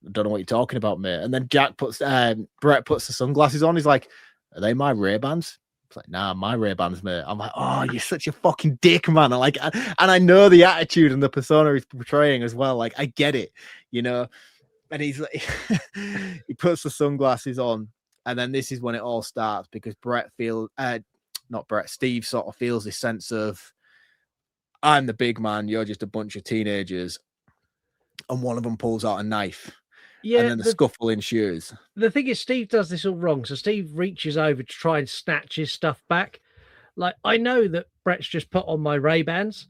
I don't know what you're talking about, mate. And then Brett puts the sunglasses on. He's like, are they my Ray-Bans? It's like, nah, my Ray-Bans, mate. I'm like, oh, you're such a fucking dick, man. And I know the attitude and the persona he's portraying as well. Like, I get it, you know. And he's like, he puts the sunglasses on, and then this is when it all starts, because Steve sort of feels this sense of, I'm the big man, you're just a bunch of teenagers, and one of them pulls out a knife. Yeah, and then the scuffle ensues. The thing is, Steve does this all wrong. So Steve reaches over to try and snatch his stuff back. Like, I know that Brett's just put on my Ray-Bans.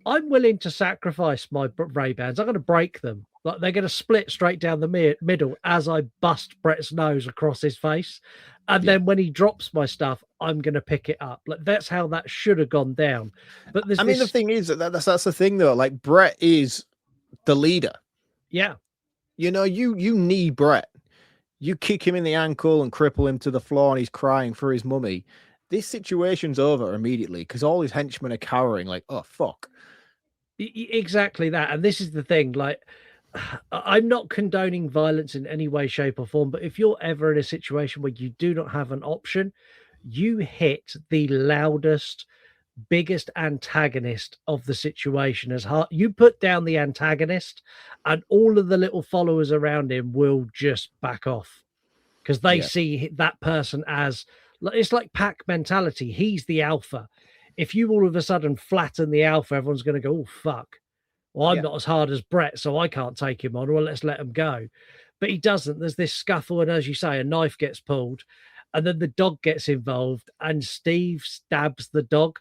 I'm willing to sacrifice my Ray-Bans. I'm going to break them. Like, they're going to split straight down the middle as I bust Brett's nose across his face. And then when he drops my stuff, I'm going to pick it up. Like, that's how that should have gone down. But I mean, the thing is, that's the thing, though. Like, Brett is the leader. Yeah. You know, you need Brett. You kick him in the ankle and cripple him to the floor, and he's crying for his mummy. This situation's over immediately, because all his henchmen are cowering, like, oh, fuck. Exactly that. And this is the thing, like, I'm not condoning violence in any way, shape, or form, but if you're ever in a situation where you do not have an option, you hit the loudest, biggest antagonist of the situation as hard. You put down the antagonist, and all of the little followers around him will just back off, because they see that person as, it's like pack mentality. He's the alpha. If you all of a sudden flatten the alpha, everyone's going to go, oh, fuck. Well, I'm not as hard as Brett, so I can't take him on. Well, let's let him go. But he doesn't. There's this scuffle, and as you say, a knife gets pulled, and then the dog gets involved, and Steve stabs the dog.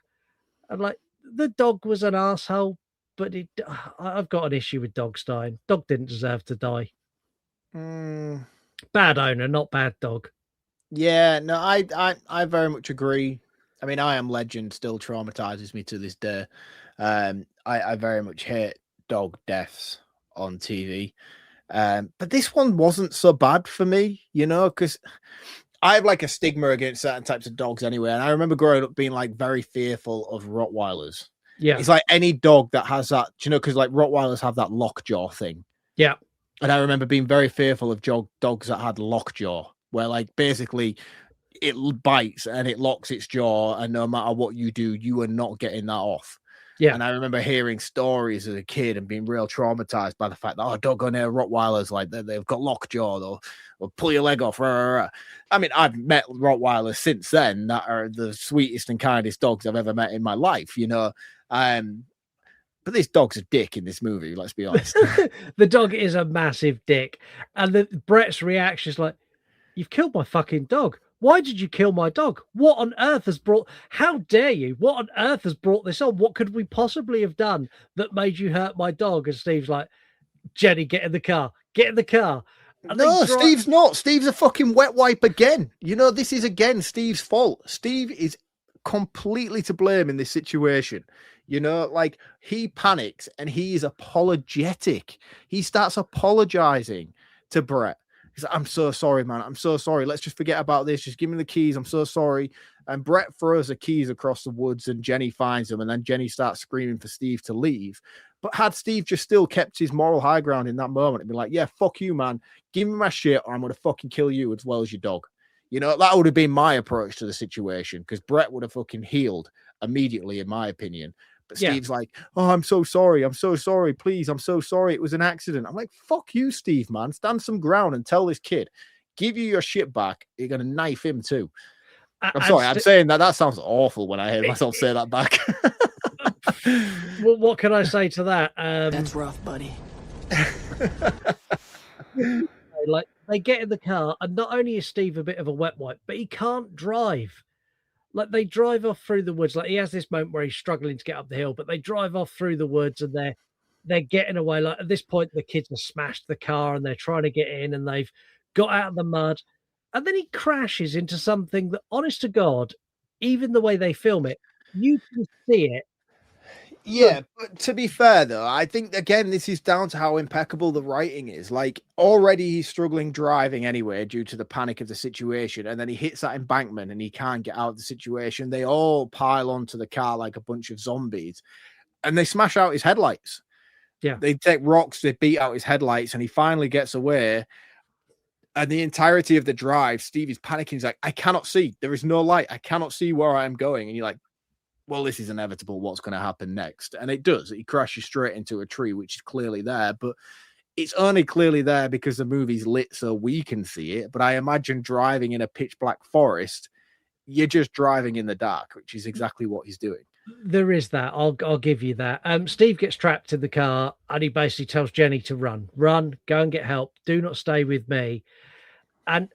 And, like, the dog was an asshole, but I've got an issue with Dogstein. Dog didn't deserve to die. Bad owner, not bad dog. Yeah, no, I very much agree. I mean, I Am Legend still traumatizes me to this day. I very much hate dog deaths on TV. But this one wasn't so bad for me, you know, because I have like a stigma against certain types of dogs anyway. And I remember growing up being like very fearful of Rottweilers. Yeah. It's like any dog that has that, you know, because like Rottweilers have that lockjaw thing. Yeah. And I remember being very fearful of dogs that had lockjaw, where like basically it bites and it locks its jaw, and no matter what you do, you are not getting that off. Yeah. And I remember hearing stories as a kid and being real traumatized by the fact that, oh, doggone Rottweilers, like they've got lockjaw, they'll pull your leg off. Rah, rah, rah. I mean, I've met Rottweilers since then that are the sweetest and kindest dogs I've ever met in my life, you know. But this dog's a dick in this movie, let's be honest. The dog is a massive dick. And Brett's reaction is like, you've killed my fucking dog. Why did you kill my dog? What on earth has brought, how dare you? What on earth has brought this on? What could we possibly have done that made you hurt my dog? And Steve's like, Jenny, get in the car. Get in the car. And No, they drive- Steve's not. Steve's a fucking wet wipe again. You know, this is again Steve's fault. Steve is completely to blame in this situation. You know, like he panics and he is apologetic. He starts apologizing to Brett. He's like, I'm so sorry, man. I'm so sorry. Let's just forget about this. Just give me the keys. I'm so sorry. And Brett throws the keys across the woods and Jenny finds them. And then Jenny starts screaming for Steve to leave. But had Steve just still kept his moral high ground in that moment and be like, yeah, fuck you, man. Give me my shit or I'm going to fucking kill you as well as your dog. You know, that would have been my approach to the situation because Brett would have fucking healed immediately, in my opinion. But Steve's like, oh, I'm so sorry. I'm so sorry. Please, I'm so sorry. It was an accident. I'm like, fuck you, Steve, man. Stand some ground and tell this kid, give you your shit back. You're going to knife him too. I'm sorry. I'm saying that. That sounds awful when I hear myself say that back. Well, what can I say to that? That's rough, buddy. Like they get in the car, and not only is Steve a bit of a wet wipe, but he can't drive. Like they drive off through the woods. Like he has this moment where he's struggling to get up the hill, but they drive off through the woods and they're getting away. Like at this point, the kids have smashed the car and they're trying to get in, and they've got out of the mud. And then he crashes into something that, honest to God, even the way they film it, you can see it. Yeah, but to be fair, though, I think, again, this is down to how impeccable the writing is. Like, already he's struggling driving anyway due to the panic of the situation. And then he hits that embankment and he can't get out of the situation. They all pile onto the car like a bunch of zombies and they smash out his headlights. Yeah. They take rocks, they beat out his headlights, and he finally gets away. And the entirety of the drive, Steve is panicking. He's like, I cannot see. There is no light. I cannot see where I am going. And you're like, well, this is inevitable. What's going to happen next? And it does. He crashes straight into a tree, which is clearly there, but it's only clearly there because the movie's lit so we can see it. But I imagine driving in a pitch black forest, you're just driving in the dark, which is exactly what he's doing. There is that. I'll give you that. Steve gets trapped in the car and he basically tells Jenny to run, go and get help. Do not stay with me. And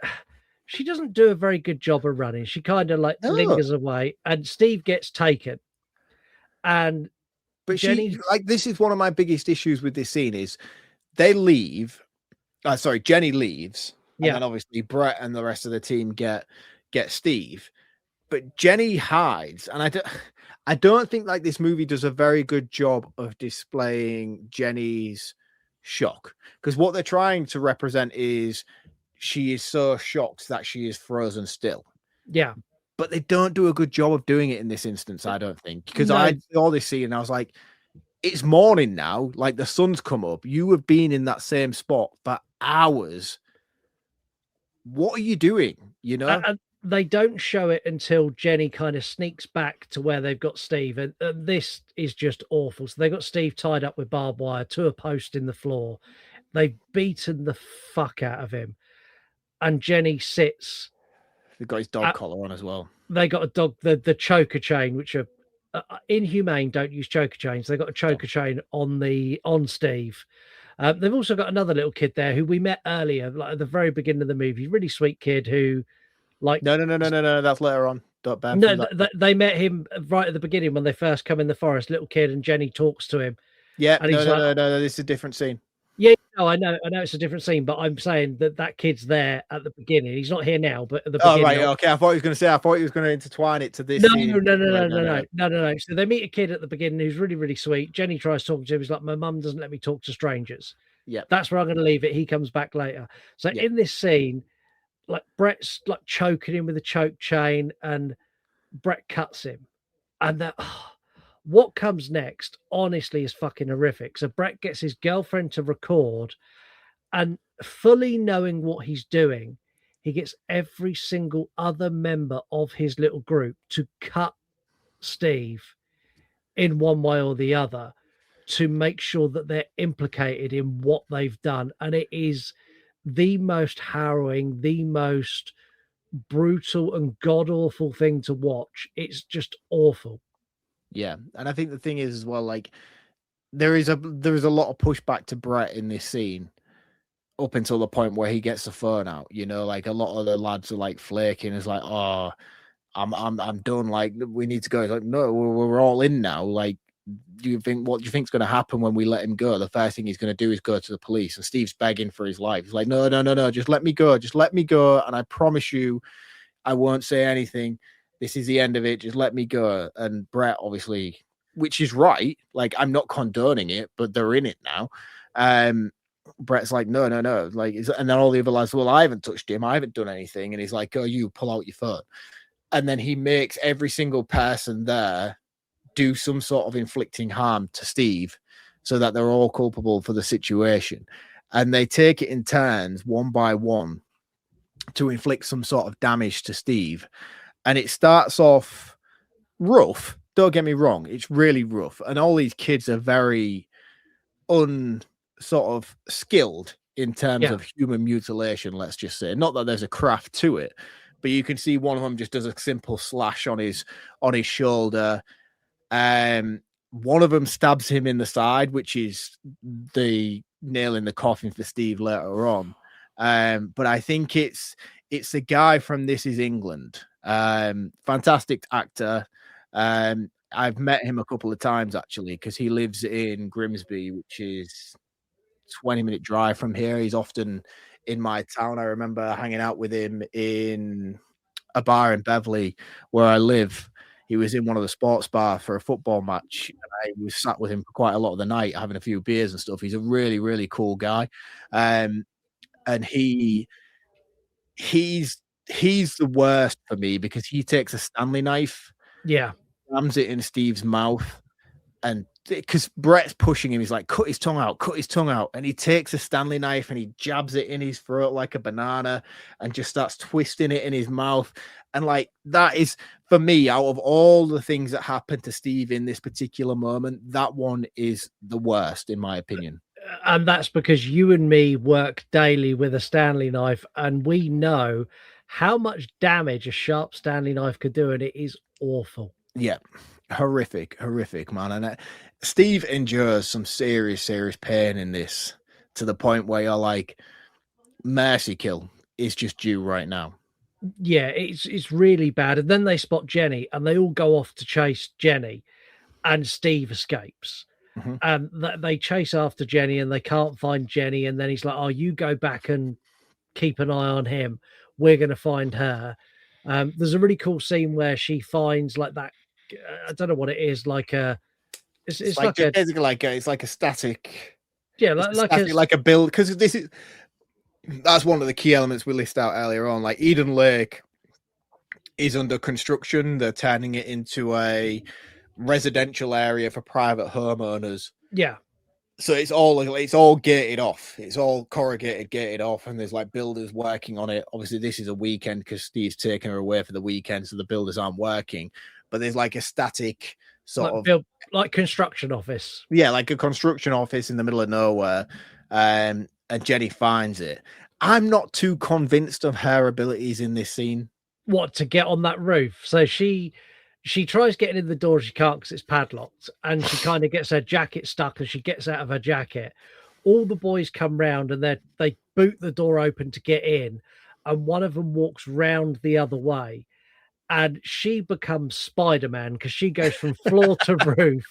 she doesn't do a very good job of running. She kind of like lingers away, and Steve gets taken. And but Jenny, this is one of my biggest issues with this scene is they leave. Jenny leaves. And then obviously Brett and the rest of the team get Steve. But Jenny hides, and I don't think like this movie does a very good job of displaying Jenny's shock, because what they're trying to represent is she is so shocked that she is frozen still. Yeah. But they don't do a good job of doing it in this instance, I don't think. Because I saw this scene and I was like, it's morning now. Like the sun's come up. You have been in that same spot for hours. What are you doing? You know? And they don't show it until Jenny kind of sneaks back to where they've got Steve. And this is just awful. So they've got Steve tied up with barbed wire to a post in the floor. They've beaten the fuck out of him. And Jenny sits. They've got his dog collar on as well. They got a dog, the choker chain, which are inhumane. Don't use choker chains. They got a choker chain on Steve. They've also got another little kid there who we met earlier, like at the very beginning of the movie. Really sweet kid who, like, no. That's later on. They met him right at the beginning when they first come in the forest. Little kid, and Jenny talks to him. Yeah, and he's no. This is a different scene. Yeah, no, I know it's a different scene, but I'm saying that kid's there at the beginning. He's not here now, but at the beginning. Oh, right, okay. I thought he was going to intertwine it to this. No. So they meet a kid at the beginning who's really, really sweet. Jenny tries talking to him. He's like, my mum doesn't let me talk to strangers. Yeah, that's where I'm going to leave it. He comes back later. So in this scene, like Brett's like choking him with a choke chain, and Brett cuts him, and that. What comes next, honestly, is fucking horrific. So Brett gets his girlfriend to record, and fully knowing what he's doing, he gets every single other member of his little group to cut Steve in one way or the other to make sure that they're implicated in what they've done. And it is the most harrowing, the most brutal and god awful thing to watch. It's just awful. Yeah, and I think the thing is as well, like there is a lot of pushback to Brett in this scene up until the point where he gets the phone out. You know, like a lot of the lads are like flaking. It's like, oh, I'm done. Like we need to go. It's like, no, we're all in now. Like, what do you think's going to happen when we let him go? The first thing he's going to do is go to the police. And Steve's begging for his life. He's like, no, just let me go. Just let me go. And I promise you, I won't say anything. This is the end of it. Just let me go. And Brett, obviously, which is right. Like, I'm not condoning it, but they're in it now. Brett's like, no. Like, and then all the other lads, well, I haven't touched him. I haven't done anything. And he's like, oh, you pull out your phone. And then he makes every single person there do some sort of inflicting harm to Steve so that they're all culpable for the situation. And they take it in turns, one by one, to inflict some sort of damage to Steve. And it starts off rough. Don't get me wrong. It's really rough. And all these kids are very skilled in terms of human mutilation, let's just say. Not that there's a craft to it, but you can see one of them just does a simple slash on his shoulder. One of them stabs him in the side, which is the nail in the coffin for Steve later on. But I think it's the guy from This Is England. Fantastic actor. I've met him a couple of times actually, because he lives in Grimsby, which is 20-minute drive from here. He's often in my town. I remember hanging out with him in a bar in Beverley where I live. He was in one of the sports bar for a football match, and I was sat with him for quite a lot of the night, having a few beers and stuff. He's a really, really cool guy. And he's the worst for me because he takes a Stanley knife, slams it in Steve's mouth, and because Brett's pushing him, he's like, cut his tongue out, and he takes a Stanley knife and he jabs it in his throat like a banana and just starts twisting it in his mouth. And like, that is, for me, out of all the things that happened to Steve in this particular moment, that one is the worst in my opinion. And that's because you and me work daily with a Stanley knife, and we know how much damage a sharp Stanley knife could do, and it is awful. Yeah, horrific, man. And Steve endures some serious pain in this, to the point where you're like, mercy kill is just due right now. Yeah, it's really bad. And then they spot Jenny, and they all go off to chase Jenny, and Steve escapes. Mm-hmm. And they chase after Jenny, and they can't find Jenny. And then he's like, oh, you go back and keep an eye on him. We're going to find her. There's a really cool scene where she finds like that. I don't know what it is. Like it's like it's like a static. Yeah, like a build, because that's one of the key elements we list out earlier on. Like Eden Lake is under construction. They're turning it into a residential area for private homeowners. Yeah. So it's all gated off. It's all corrugated, gated off, and there's like builders working on it. Obviously, this is a weekend because Steve's taking her away for the weekend, so the builders aren't working. But there's like a static like construction office. Yeah, like a construction office in the middle of nowhere. And Jenny finds it. I'm not too convinced of her abilities in this scene. What, to get on that roof? So she tries getting in the door, she can't because it's padlocked, and she kind of gets her jacket stuck, and she gets out of her jacket. All the boys come round, and they boot the door open to get in, and one of them walks round the other way, and she becomes Spider-Man because she goes from floor to roof,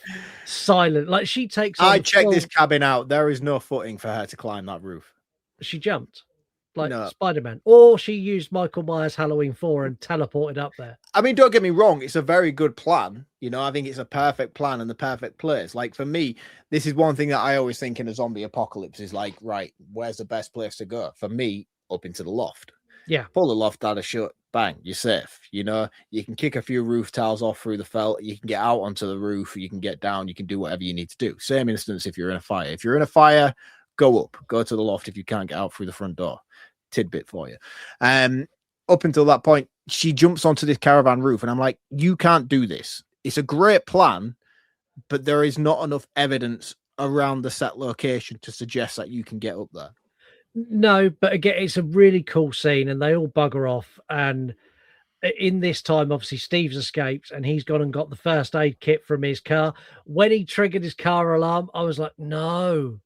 silent. Like she takes. I checked this cabin out. There is no footing for her to climb that roof. She jumped. Like Spider-Man, or she used Michael Myers Halloween 4 and teleported up there. I mean, don't get me wrong, it's a very good plan. You know, I think it's a perfect plan and the perfect place. Like for me, this is one thing that I always think in a zombie apocalypse is like, right, where's the best place to go? For me, up into the loft. Yeah. Pull the loft ladder shut, bang, you're safe. You know, you can kick a few roof tiles off through the felt, you can get out onto the roof, you can get down, you can do whatever you need to do. Same instance if you're in a fire. If you're in a fire, go up, go to the loft if you can't get out through the front door. Tidbit for you. Up until that point, she jumps onto this caravan roof, and I'm like, you can't do this. It's a great plan, but there is not enough evidence around the set location to suggest that you can get up there. No, but again, it's a really cool scene, and they all bugger off. And in this time, obviously, Steve's escaped, and he's gone and got the first aid kit from his car. When he triggered his car alarm, I was like, no,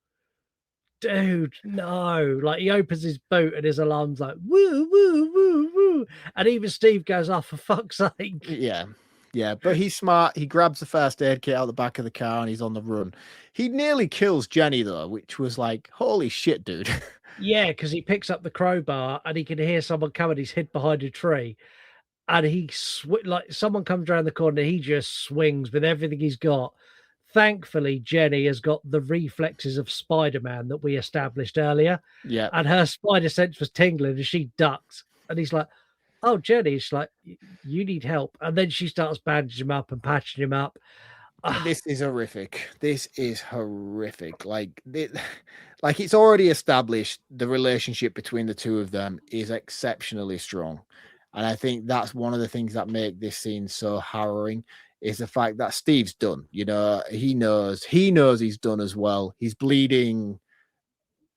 dude, no. Like, he opens his boot, and his alarm's like, woo, woo, woo, woo. And even Steve goes, oh, for fuck's sake. Yeah, but he's smart. He grabs the first aid kit out the back of the car, and he's on the run. He nearly kills Jenny, though, which was like, holy shit, dude. Yeah, because he picks up the crowbar, and he can hear someone coming. He's hid behind a tree. And he like someone comes around the corner, he just swings with everything he's got. Thankfully, Jenny has got the reflexes of Spider-Man that we established earlier. Yeah. And her spider sense was tingling, and she ducks. And he's like, oh, Jenny. She's like, you need help. And then she starts bandaging him up and patching him up. This is horrific. This is horrific. Like it's already established the relationship between the two of them is exceptionally strong. And I think that's one of the things that make this scene so harrowing is the fact that Steve's done. You know, he knows he's done as well. He's bleeding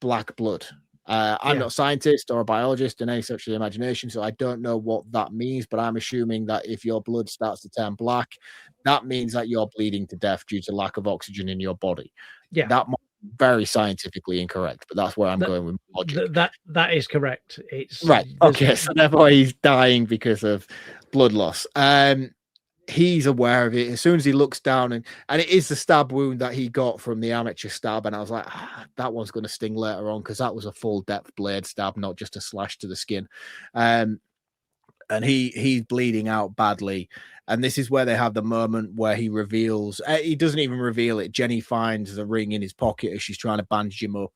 black blood. I'm not a scientist or a biologist in any such imagination, so I don't know what that means, but I'm assuming that if your blood starts to turn black, that means that you're bleeding to death due to lack of oxygen in your body. Yeah. That might be very scientifically incorrect, but that's where I'm going with logic. That is correct. It's right. Okay, so therefore he's dying because of blood loss. He's aware of it as soon as he looks down, and it is the stab wound that he got from the amateur stab, and I was like, that one's going to sting later on because that was a full depth blade stab, not just a slash to the skin. And he's bleeding out badly, and this is where they have the moment where he reveals, he doesn't even reveal it, Jenny finds the ring in his pocket as she's trying to bandage him up,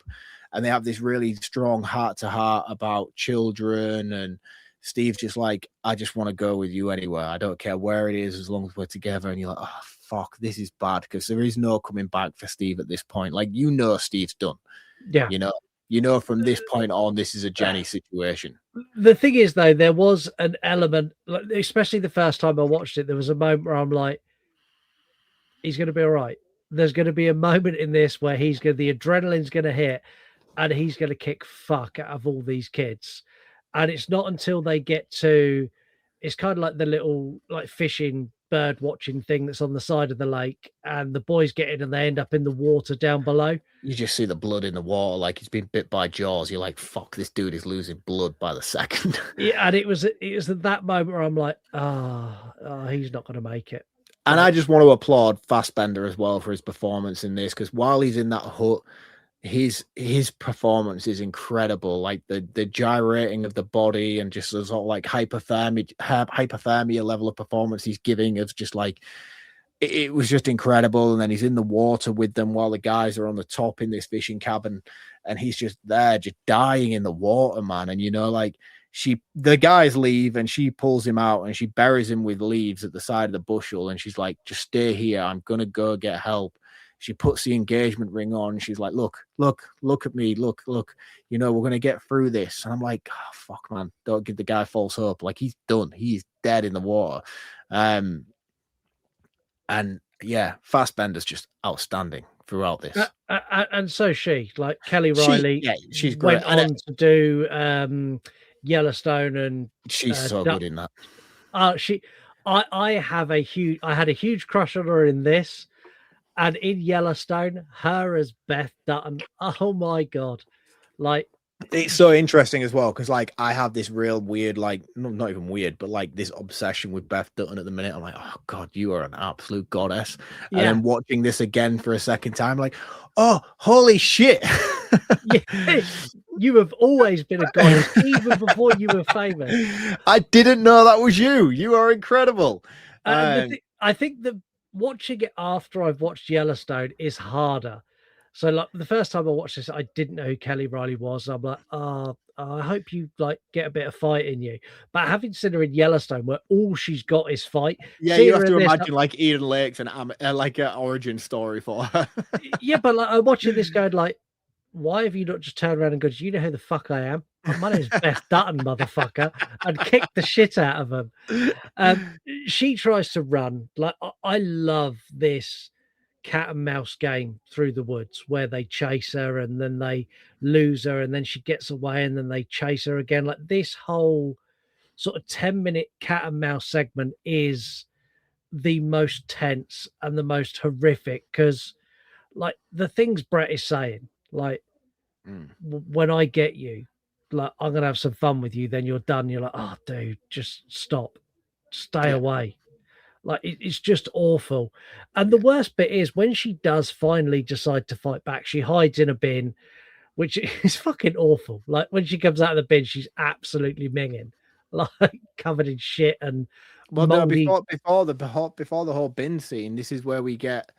and they have this really strong heart-to-heart about children, and Steve's just like, I just want to go with you anywhere. I don't care where it is as long as we're together. And you're like, oh, fuck, this is bad because there is no coming back for Steve at this point. Like, you know, Steve's done. Yeah. You know, from this point on, this is a Jenny situation. The thing is, though, there was an element, especially the first time I watched it, there was a moment where I'm like, he's going to be all right. There's going to be a moment in this where the adrenaline's going to hit and he's going to kick fuck out of all these kids. And it's not until they get to, it's kind of like the little like fishing, bird watching thing that's on the side of the lake, and the boys get in and they end up in the water down below. You just see the blood in the water, like he's been bit by jaws. You're like, fuck, this dude is losing blood by the second. Yeah, and it was at that moment where I'm like, he's not going to make it. And I just want to applaud Fassbender as well for his performance in this, because while he's in that hut, his performance is incredible. Like the gyrating of the body and just the sort of like hypothermia level of performance he's giving of just like, it was just incredible. And then he's in the water with them while the guys are on the top in this fishing cabin, and he's just there, just dying in the water, man. And like the guys leave and she pulls him out and she buries him with leaves at the side of the bushel, and she's like, just stay here, I'm gonna go get help. She puts the engagement ring on. She's like, look at me. Look, we're going to get through this. And I'm like, oh, fuck, man, don't give the guy false hope. Like, he's done. He's dead in the water. And yeah, Fassbender's just outstanding throughout this. And so like Kelly Reilly, she's great. Went on to do Yellowstone, and she's so good in that. I had a huge crush on her in this. And in Yellowstone, her as Beth Dutton, oh my God. Like, it's so interesting as well, because like I have this real weird, like not even weird, but like this obsession with Beth Dutton at the minute. I'm like, oh God, you are an absolute goddess. Yeah. And then watching this again for a second time, like, oh, holy shit. Yeah, you have always been a goddess, even before you were famous. I didn't know that was you. You are incredible. I think that watching it after I've watched Yellowstone is harder, So like the first time I watched this, I didn't know who Kelly Reilly was. I'm like, I hope you like get a bit of fight in you. But having seen her in Yellowstone, where all she's got is fight, Yeah, seeing you her have in to this, imagine like Ian Lakes and like an origin story for her. yeah, but like I'm watching this going like, why have you not just turned around and gone, do you know who the fuck I am? My name's Beth Dutton, motherfucker, and kick the shit out of him. She tries to run. Like I love this cat and mouse game through the woods where they chase her and then they lose her and then she gets away and then they chase her again. Like this whole sort of 10-minute cat and mouse segment is the most tense and the most horrific because like the things Brett is saying, like when I get you, like I'm gonna have some fun with you, then you're done. You're like, oh dude, just stop, stay away. Like it's just awful. And the worst bit is when she does finally decide to fight back, she hides in a bin, which is fucking awful. Like when she comes out of the bin, she's absolutely minging, like covered in shit and Well, no, moldy. before the whole bin scene, this is where we get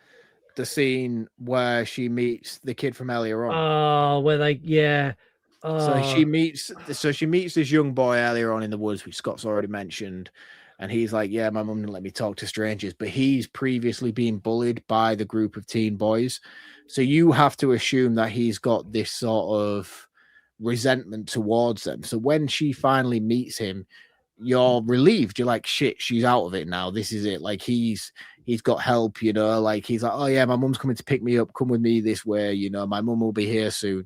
the scene where she meets the kid from earlier on. Oh, where they, yeah. So she meets this young boy earlier on in the woods, which Scott's already mentioned. And he's like, yeah, my mum didn't let me talk to strangers, but he's previously been bullied by the group of teen boys. So you have to assume that he's got this sort of resentment towards them. So when she finally meets him, you're relieved. You're like, shit, she's out of it now. This is it. Like he's got help, you know, like he's like, oh yeah, my mum's coming to pick me up. Come with me this way. You know, my mum will be here soon.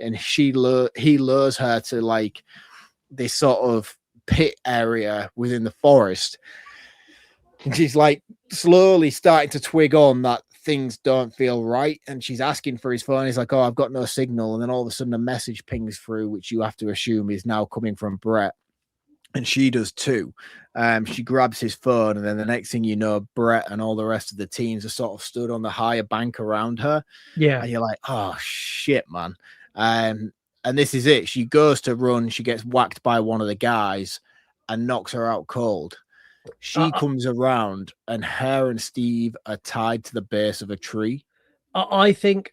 And he lures her to like this sort of pit area within the forest. And she's like slowly starting to twig on that things don't feel right. And she's asking for his phone. He's like, oh, I've got no signal. And then all of a sudden a message pings through, which you have to assume is now coming from Brett. And she does too. She grabs his phone, and then the next thing you know, Brett and all the rest of the teens are sort of stood on the higher bank around her. Yeah. And you're like, oh shit, man. And this is it. She goes to run, she gets whacked by one of the guys and knocks her out cold. She comes around, and her and Steve are tied to the base of a tree. I think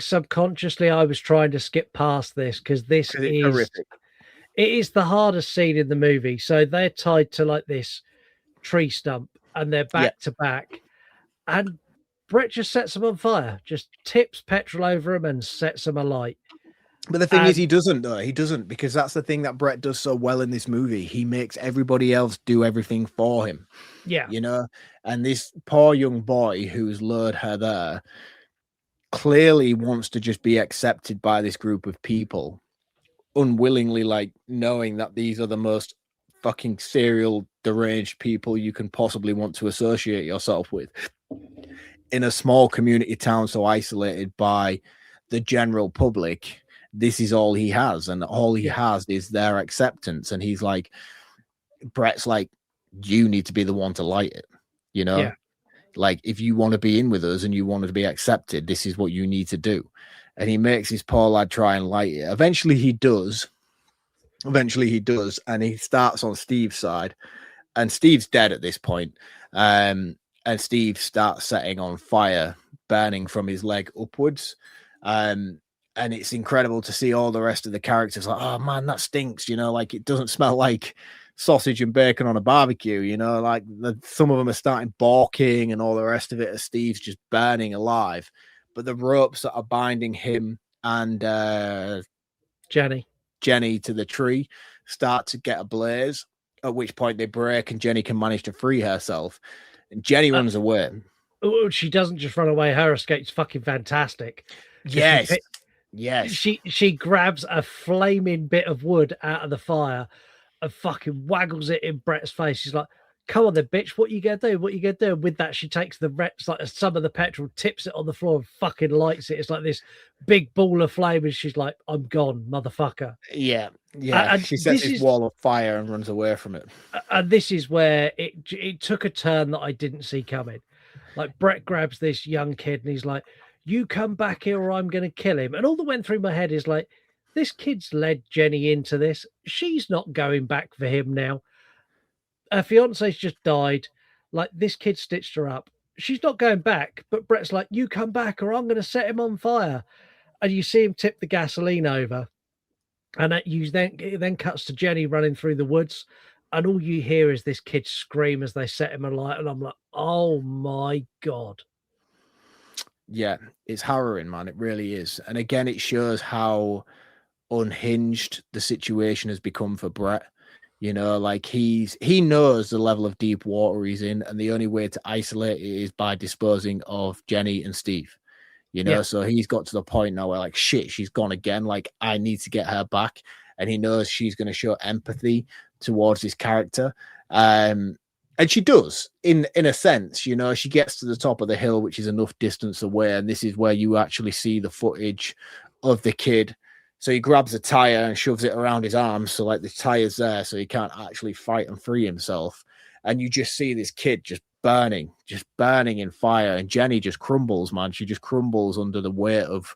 subconsciously I was trying to skip past this because this is horrific. It is the hardest scene in the movie. So they're tied to like this tree stump and they're back to back. And Brett just sets them on fire, just tips petrol over them and sets them alight. But the thing is, he doesn't, though. He doesn't, because that's the thing that Brett does so well in this movie. He makes everybody else do everything for him. Yeah. You know? And this poor young boy who's lured her there clearly wants to just be accepted by this group of people, unwillingly, like knowing that these are the most fucking serial deranged people you can possibly want to associate yourself with in a small community town so isolated by the general public. This is all he has, and all he has is their acceptance. And he's like, Brett's like, you need to be the one to light it, you know? Yeah. Like, if you want to be in with us and you want to be accepted, this is what you need to do. And he makes his poor lad try and light it. Eventually he does, and he starts on Steve's side, and Steve's dead at this point. And Steve starts setting on fire, burning from his leg upwards. And it's incredible to see all the rest of the characters like, oh man, that stinks, you know, like it doesn't smell like sausage and bacon on a barbecue, you know, like some of them are starting balking and all the rest of it as Steve's just burning alive. But the ropes that are binding him and Jenny to the tree start to get ablaze, at which point they break and Jenny can manage to free herself. And Jenny runs away. She doesn't just run away. Her escape's fucking fantastic. Yes. She grabs a flaming bit of wood out of the fire and fucking waggles it in Brett's face. She's like, come on then, bitch, what you gonna do? What you gonna do? And with that, she takes the rest, like some of the petrol, tips it on the floor and fucking lights it. It's like this big ball of flame, and she's like, I'm gone, motherfucker. Yeah. And she sets this wall of fire and runs away from it. And this is where it took a turn that I didn't see coming. Like Brett grabs this young kid and he's like, you come back here or I'm going to kill him. And all that went through my head is like, this kid's led Jenny into this. She's not going back for him now. Her fiance's just died. Like, this kid stitched her up. she's not going back, but Brett's like, you come back or I'm going to set him on fire. And you see him tip the gasoline over. And it then cuts to Jenny running through the woods. And all you hear is this kid scream as they set him alight. And I'm like, oh my God. Yeah, it's harrowing, man. It really is. And again, it shows how unhinged the situation has become for Brett. You know, like he knows the level of deep water he's in, and the only way to isolate it is by disposing of Jenny and Steve. You know, so he's got to the point now where, like, shit, she's gone again. Like, I need to get her back. And he knows she's going to show empathy towards his character. And she does, in a sense. You know, she gets to the top of the hill, which is enough distance away. And this is where you actually see the footage of the kid. So he grabs a tire and shoves it around his arm. So, like, the tire's there, so he can't actually fight and free himself. And you just see this kid just burning in fire. And Jenny just crumbles, man. She just crumbles under the weight of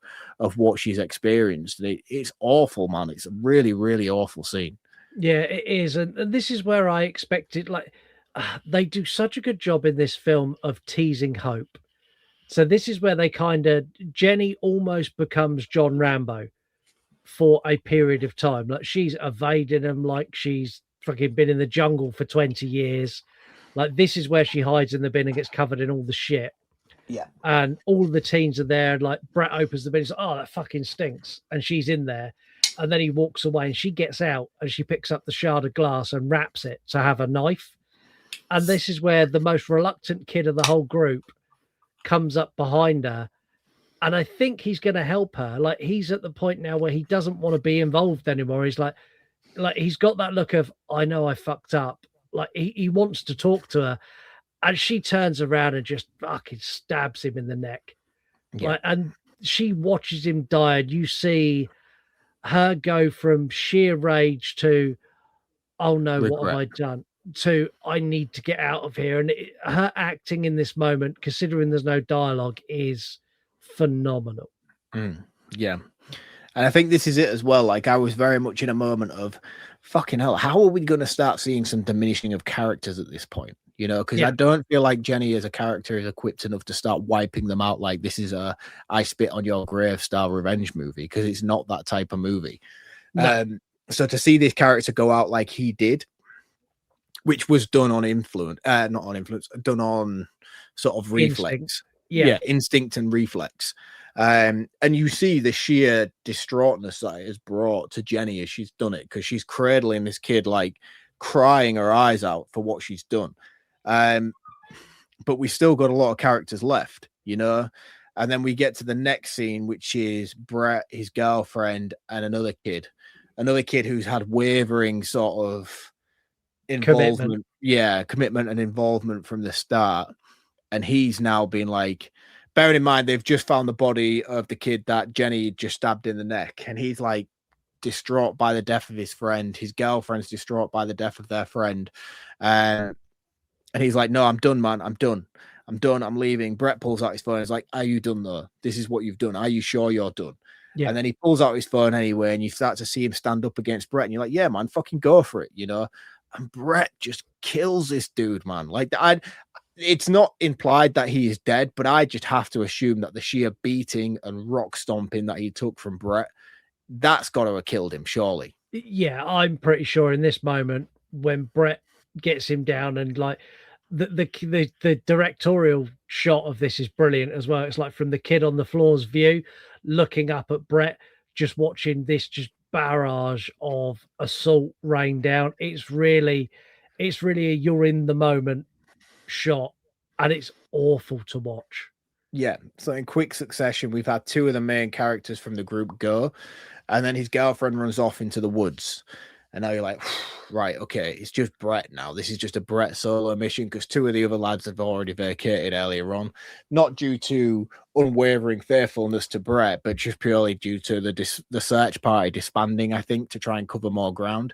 what she's experienced. And it's awful, man. It's a really, really awful scene. Yeah, it is. And this is where I expected, like, they do such a good job in this film of teasing hope. So this is where they Jenny almost becomes John Rambo for a period of time. Like, she's evading him like she's fucking been in the jungle for 20 years. Like, this is where she hides in the bin and gets covered in all the shit. Yeah. And all the teens are there. Like, Brett opens the bin and says, oh, that fucking stinks. And she's in there. And then he walks away and she gets out and she picks up the shard of glass and wraps it to have a knife. And this is where the most reluctant kid of the whole group comes up behind her. And I think he's going to help her. Like, he's at the point now where he doesn't want to be involved anymore. He's like he's got that look of, I know I fucked up. Like, he wants to talk to her, and she turns around and just fucking stabs him in the neck. Yeah. Like, and she watches him die, and you see her go from sheer rage to, oh no, Regret. what have I done? To, I need to get out of here. And her acting in this moment, considering there's no dialogue, is phenomenal. Yeah. And I think this is it as well. Like, I was very much in a moment of, fucking hell, how are we going to start seeing some diminishing of characters at this point? You know, because I don't feel like Jenny as a character is equipped enough to start wiping them out like this is a I spit on your grave style revenge movie, because it's not that type of movie. No. So to see this character go out like he did, which was done on done on sort of reflex. Instinct and reflex. And you see the sheer distraughtness that it has brought to Jenny as she's done it, because she's cradling this kid, like crying her eyes out for what she's done. But we still got a lot of characters left, you know. And then we get to the next scene, which is Brett, his girlfriend, and another kid who's had wavering sort of involvement, commitment and involvement from the start. And he's now been like, bearing in mind, they've just found the body of the kid that Jenny just stabbed in the neck. And he's like distraught by the death of his friend. His girlfriend's distraught by the death of their friend. And he's like, no, I'm done, man. I'm done. I'm leaving. Brett pulls out his phone. He's like, are you done though? This is what you've done. Are you sure you're done? Yeah. And then he pulls out his phone anyway. And you start to see him stand up against Brett. And you're like, yeah, man, fucking go for it. You know? And Brett just kills this dude, man. Like, it's not implied that he is dead, but I just have to assume that the sheer beating and rock stomping that he took from Brett, that's got to have killed him, surely. Yeah, I'm pretty sure in this moment when Brett gets him down, and like the directorial shot of this is brilliant as well. It's like from the kid on the floor's view, looking up at Brett, just watching this just barrage of assault rain down. It's really a you're in the moment shot, and it's awful to watch. Yeah, so in quick succession we've had two of the main characters from the group go, and then his girlfriend runs off into the woods, and now you're like, right, okay, it's just Brett now. This is just a Brett solo mission, because two of the other lads have already vacated earlier on, not due to unwavering faithfulness to Brett, but just purely due to the search party disbanding, I think, to try and cover more ground.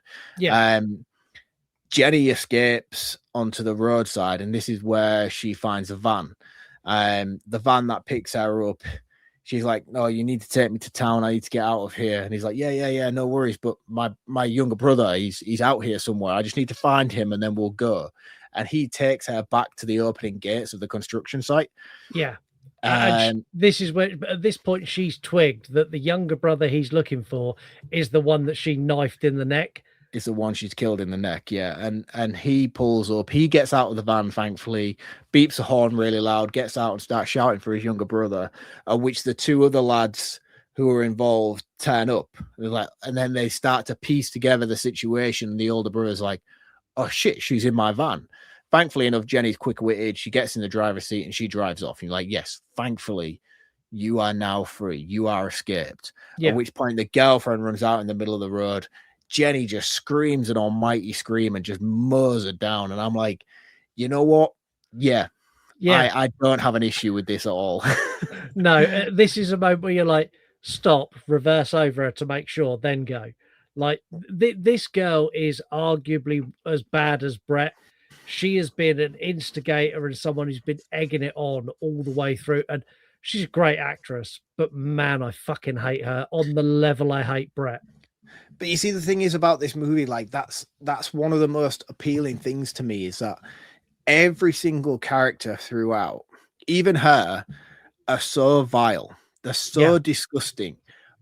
Jenny escapes onto the roadside, and this is where she finds a van. The van that picks her up. She's like, no, you need to take me to town. I need to get out of here. And he's like, yeah, no worries. But my younger brother, he's out here somewhere. I just need to find him, and then we'll go. and he takes her back to the opening gates of the construction site. Yeah. And this is where, at this point, she's twigged that the younger brother he's looking for is the one that she knifed in the neck. Is the one she's killed in the neck, yeah. And he pulls up, he gets out of the van, thankfully, beeps the horn really loud, gets out and starts shouting for his younger brother, which the two other lads who are involved turn up. And then they start to piece together the situation. And the older brother's like, oh shit, she's in my van. Thankfully enough, Jenny's quick-witted. She gets in the driver's seat and she drives off. And you're like, yes, thankfully, you are now free. You are escaped. Yeah. At which point the girlfriend runs out in the middle of the road. Jenny just screams an almighty scream and just mows her down. And I'm like, you know what? Yeah. I don't have an issue with this at all. No, this is a moment where you're like, stop, reverse over her to make sure, then go. Like, this girl is arguably as bad as Brett. She has been an instigator and someone who's been egging it on all the way through. And she's a great actress, but man, I fucking hate her on the level I hate Brett. But you see, the thing is about this movie, like that's one of the most appealing things to me, is that every single character throughout, even her, are so vile. They're so disgusting,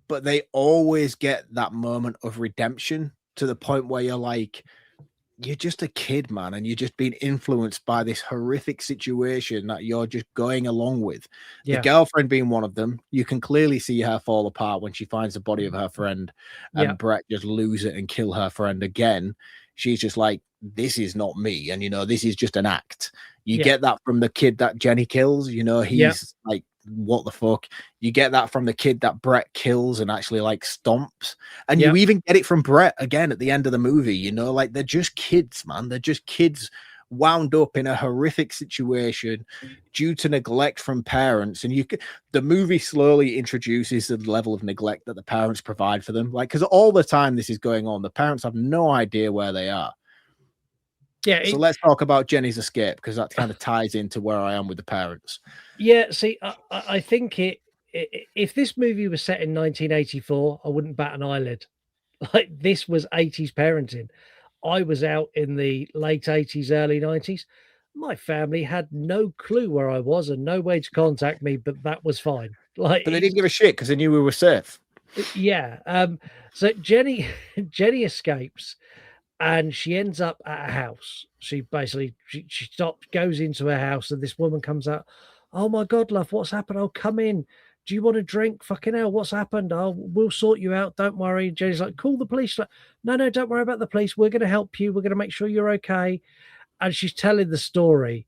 but they always get that moment of redemption to the point where you're like, you're just a kid, man, and you're just being influenced by this horrific situation that you're just going along with. The girlfriend being one of them, you can clearly see her fall apart when she finds the body of her friend, and Brett just lose it and kill her friend again. She's just like, this is not me, and this is just an act. You get that from the kid that Jenny kills. He's like, what the fuck? You get that from the kid that Brett kills and actually like stomps, and you even get it from Brett again at the end of the movie. Like, they're just kids, man. They're just kids wound up in a horrific situation due to neglect from parents. And the movie slowly introduces the level of neglect that the parents provide for them, like, because all the time this is going on, the parents have no idea where they are. So let's talk about Jenny's escape, because that kind of ties into where I am with the parents. Yeah, see, I think if this movie was set in 1984, I wouldn't bat an eyelid. Like, this was 80s parenting. I was out in the late 80s, early 90s. My family had no clue where I was and no way to contact me, but that was fine. Like, but they didn't give a shit because they knew we were safe. Yeah. So Jenny escapes. And she ends up at a house. She basically, she stops, goes into her house, and this woman comes out. Oh my God, love, what's happened? Oh, come in. Do you want a drink? Fucking hell, what's happened? Oh, we'll sort you out. Don't worry. Jenny's like, call the police. Like, no, don't worry about the police. We're going to help you. We're going to make sure you're okay. And she's telling the story.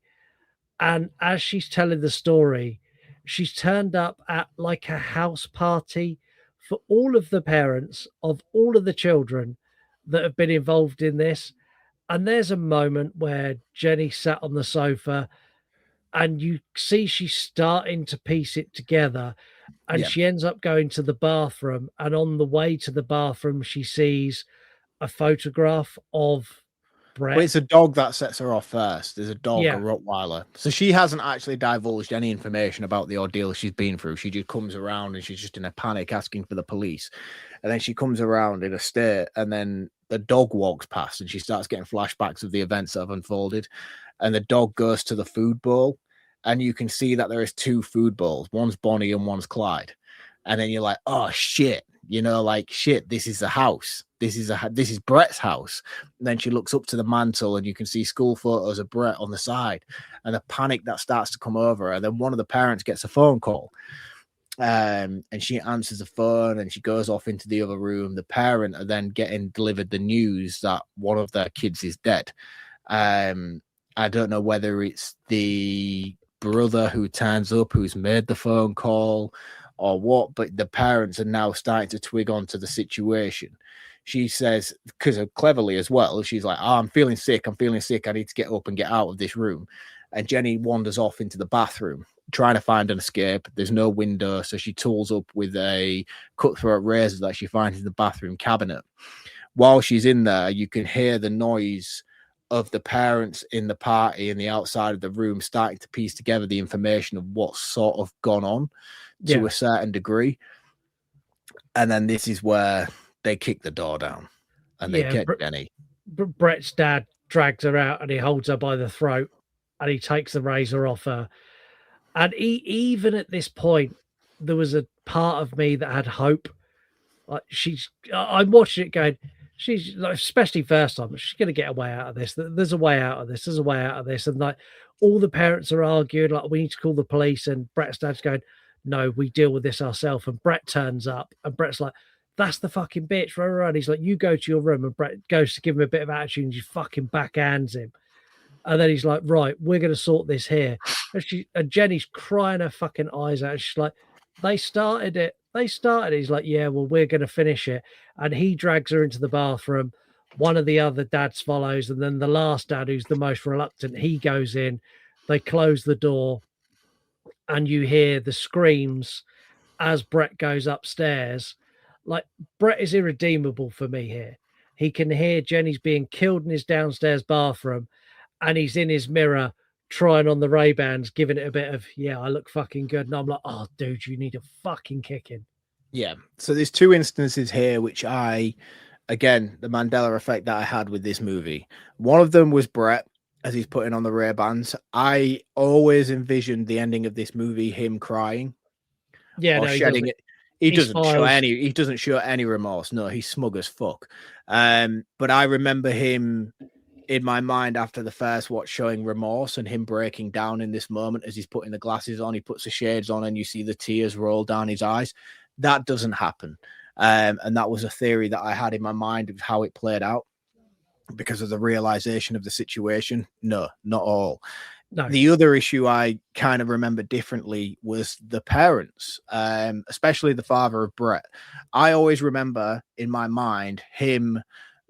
And as she's telling the story, she's turned up at like a house party for all of the parents of all of the children that have been involved in this. And there's a moment where Jenny sat on the sofa and you see she's starting to piece it together, and she ends up going to the bathroom, and on the way to the bathroom she sees a photograph of Brett. Well, it's a dog that sets her off first. There's a dog, a Rottweiler. So she hasn't actually divulged any information about the ordeal she's been through. She just comes around and she's just in a panic asking for the police. And then she comes around in a state, and then the dog walks past and she starts getting flashbacks of the events that have unfolded. And the dog goes to the food bowl, and you can see that there is two food bowls. One's Bonnie and one's Clyde. And then you're like, oh shit, shit, this is the house. This is Brett's house. And then she looks up to the mantle and you can see school photos of Brett on the side, and the panic that starts to come over her. And then one of the parents gets a phone call. And she answers the phone and she goes off into the other room. The parent are then getting delivered the news that one of their kids is dead. I don't know whether it's the brother who turns up who's made the phone call or what, but the parents are now starting to twig onto the situation. She says, because cleverly as well, she's like, oh, I'm feeling sick. I need to get up and get out of this room. And Jenny wanders off into the bathroom, trying to find an escape. There's no window, so she tools up with a cutthroat razor that she finds in the bathroom cabinet. While she's in there, you can hear the noise of the parents in the party and the outside of the room starting to piece together the information of what's sort of gone on to a certain degree. And then this is where they kick the door down and they get Jenny. Brett's dad drags her out and he holds her by the throat and he takes the razor off her. And even at this point, there was a part of me that had hope. Like I'm watching it going, she's like, especially first time, she's going to get a way out of this. There's a way out of this. There's a way out of this. And like all the parents are arguing, like, we need to call the police. And Brett's dad's going, no, we deal with this ourselves. And Brett turns up and Brett's like, that's the fucking bitch. Right. And he's like, you go to your room. And Brett goes to give him a bit of attitude and she fucking backhands him. And then he's like, right, we're going to sort this here. And Jenny's crying her fucking eyes out. She's like, they started it. They started it. He's like, yeah, well, we're going to finish it. And he drags her into the bathroom. One of the other dads follows. And then the last dad, who's the most reluctant, he goes in. They close the door. And you hear the screams as Brett goes upstairs. Like, Brett is irredeemable for me here. He can hear Jenny's being killed in his downstairs bathroom. And he's in his mirror trying on the Ray-Bans, giving it a bit of, yeah, I look fucking good. And I'm like, oh, dude, you need a fucking kicking. Yeah. So there's two instances here, which again, the Mandela effect that I had with this movie. One of them was Brett, as he's putting on the Ray-Bans. I always envisioned the ending of this movie, him crying. Yeah, or no, shedding it. He doesn't show any remorse. No, he's smug as fuck. But I remember him in my mind after the first watch showing remorse and him breaking down in this moment as he's putting the glasses on. He puts the shades on and you see the tears roll down his eyes. That doesn't happen. And that was a theory that I had in my mind of how it played out because of the realization of the situation. No, not all. No. The other issue I kind of remember differently was the parents, especially the father of Brett. I always remember in my mind him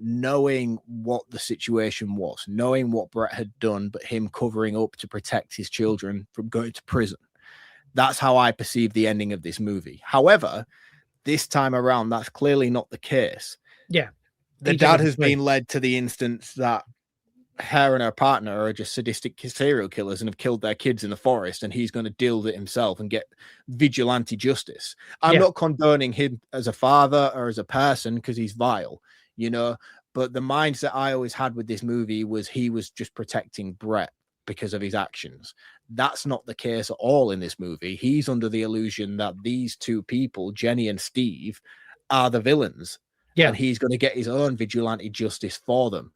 knowing what the situation was, knowing what Brett had done, but him covering up to protect his children from going to prison. That's how I perceive the ending of this movie. However, this time around, that's clearly not the case. Yeah. The dad has been led to the instance that her and her partner are just sadistic serial killers and have killed their kids in the forest, and he's going to deal with it himself and get vigilante justice. I'm not condoning him as a father or as a person because he's vile, you know, but the mindset I always had with this movie was he was just protecting Brett because of his actions. That's not the case at all in this movie. He's under the illusion that these two people, Jenny and Steve, are the villains. Yeah. And he's going to get his own vigilante justice for them.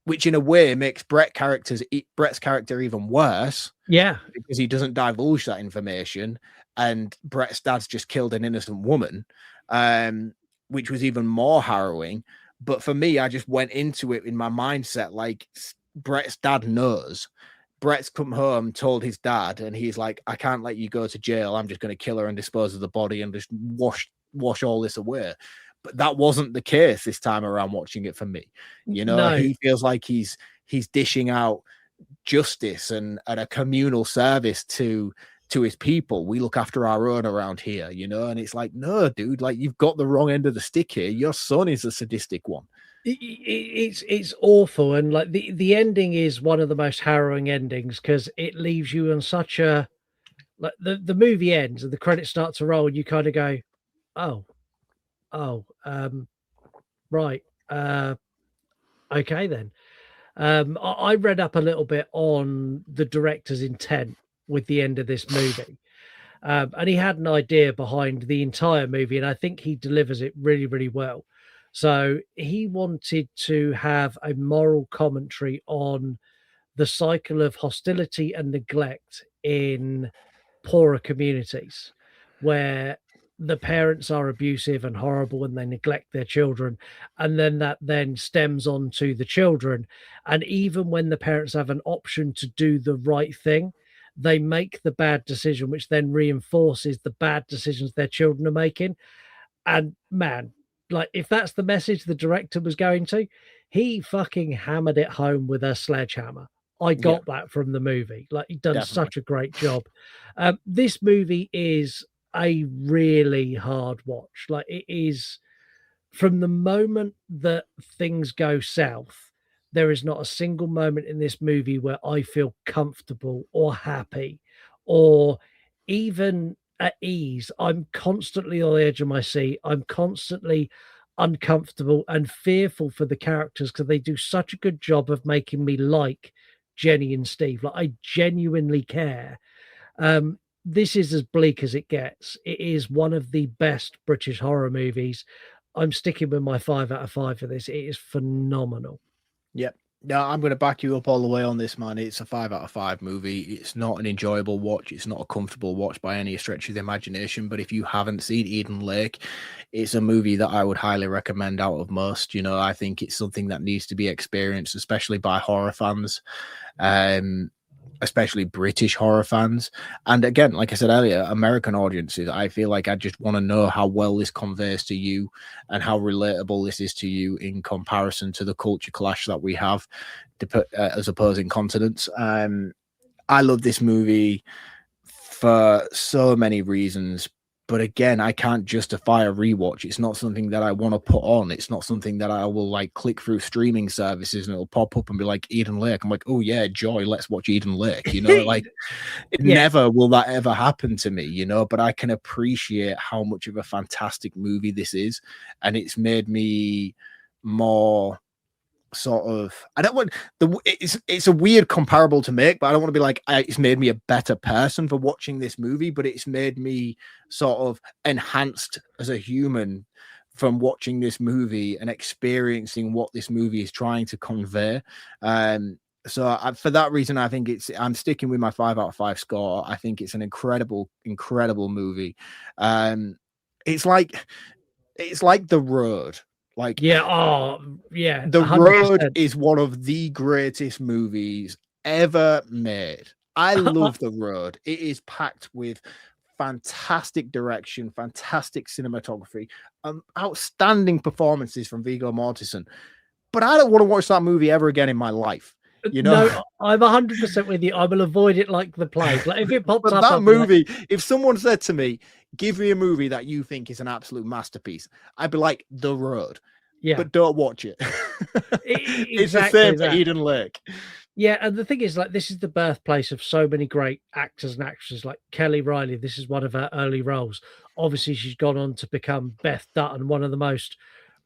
Which in a way makes Brett's character even worse. Yeah. Because he doesn't divulge that information. And Brett's dad's just killed an innocent woman, which was even more harrowing. But for me, I just went into it in my mindset like Brett's dad knows. Brett's come home, told his dad, and he's like, I can't let you go to jail. I'm just going to kill her and dispose of the body and just wash all this away. But that wasn't the case this time around watching it for me. You know, he feels like he's dishing out justice and a communal service to his people. We look after our own around here, you know, and it's like, no, dude, like you've got the wrong end of the stick here. Your son is a sadistic one. It's awful. And like the ending is one of the most harrowing endings because it leaves you on such a, like the movie ends and the credits start to roll and you kind of go, right. Okay then. I read up a little bit on the director's intent with the end of this movie. And he had an idea behind the entire movie, and I think he delivers it really, really well. So he wanted to have a moral commentary on the cycle of hostility and neglect in poorer communities where the parents are abusive and horrible and they neglect their children. And then that then stems on to the children. And even when the parents have an option to do the right thing, they make the bad decision, which then reinforces the bad decisions their children are making. And man, like if that's the message the director was going to, he fucking hammered it home with a sledgehammer. I got that from the movie. Like he done such a great job. This movie is a really hard watch. Like it is from the moment that things go south, there is not a single moment in this movie where I feel comfortable or happy or even at ease. I'm constantly on the edge of my seat. I'm constantly uncomfortable and fearful for the characters because they do such a good job of making me like Jenny and Steve. Like, I genuinely care. This is as bleak as it gets. It is one of the best British horror movies. I'm sticking with my 5 out of 5 for this. It is phenomenal. Yep. No, I'm going to back you up all the way on this, man. It's a 5 out of 5 movie. It's not an enjoyable watch. It's not a comfortable watch by any stretch of the imagination. But if you haven't seen Eden Lake, it's a movie that I would highly recommend out of most. You know, I think it's something that needs to be experienced, especially by horror fans, especially British horror fans. And again, like I said earlier, American audiences, I feel like I just want to know how well this conveys to you and how relatable this is to you in comparison to the culture clash that we have as opposing continents. I love this movie for so many reasons, but again, I can't justify a rewatch. It's not something that I want to put on. It's not something that I will like click through streaming services and it'll pop up and be like Eden Lake. I'm like, oh yeah, joy, let's watch Eden Lake. You know, like never will that ever happen to me, you know, but I can appreciate how much of a fantastic movie this is. And it's made me more sort of, I don't want it's a weird comparable to make, but I don't want to be like it's made me a better person for watching this movie, but it's made me sort of enhanced as a human from watching this movie and experiencing what this movie is trying to convey. So for that reason, I think I'm sticking with my 5 out of 5 score. I think it's an incredible movie. It's like The Road. Like, yeah, The 100%. Road is one of the greatest movies ever made. I love The Road. It is packed with fantastic direction, fantastic cinematography, outstanding performances from Viggo Mortensen. But I don't want to watch that movie ever again in my life. You know, no, I'm 100% with you. I will avoid it like the plague. Like if it pops up, that movie. Like, if someone said to me, "Give me a movie that you think is an absolute masterpiece," I'd be like, The Road. Yeah, but don't watch it. It's the same for Eden Lake. Yeah, and the thing is, like, this is the birthplace of so many great actors and actresses. Like Kelly Reilly, this is one of her early roles. Obviously, she's gone on to become Beth Dutton, one of the most